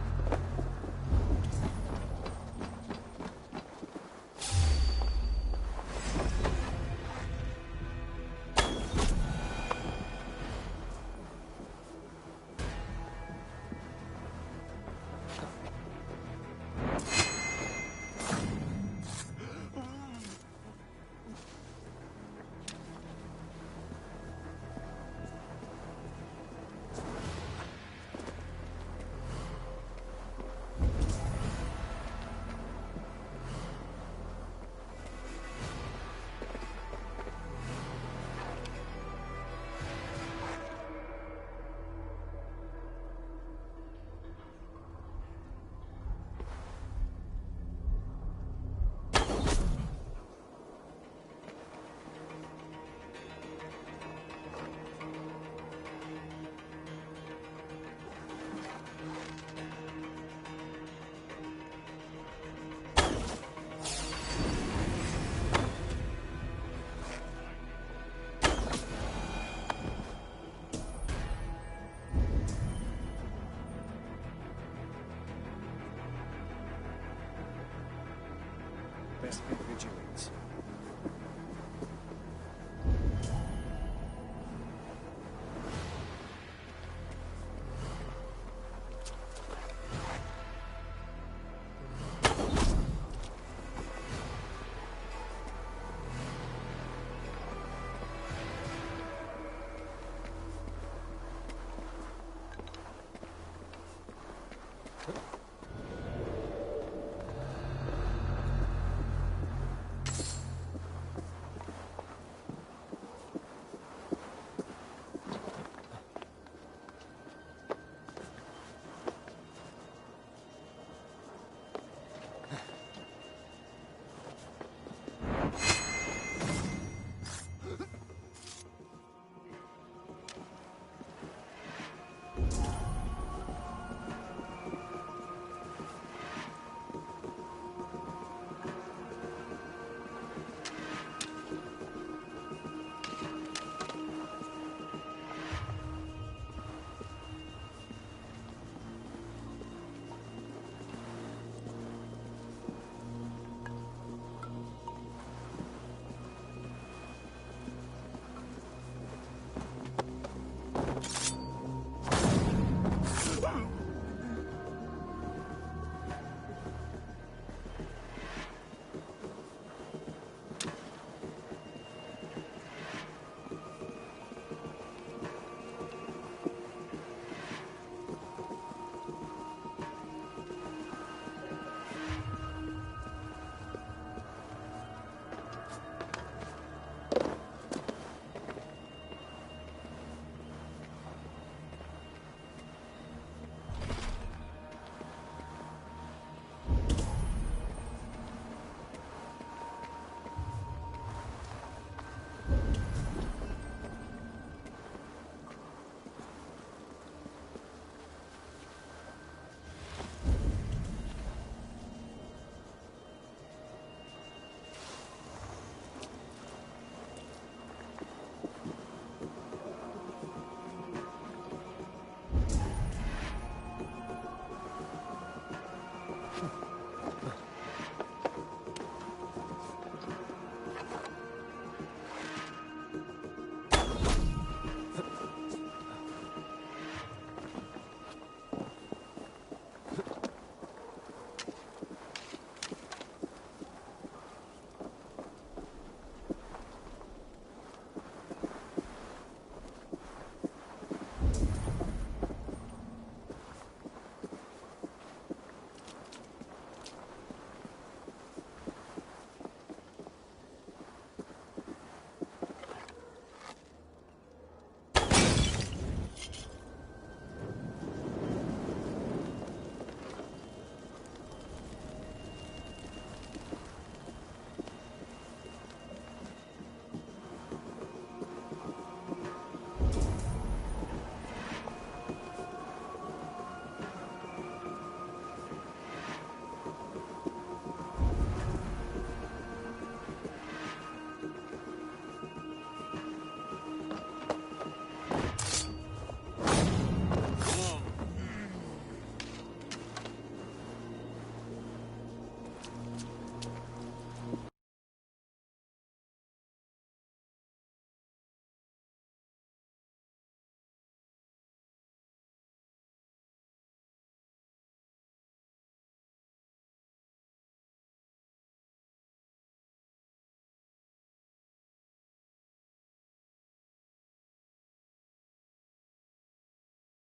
Best be vigilant.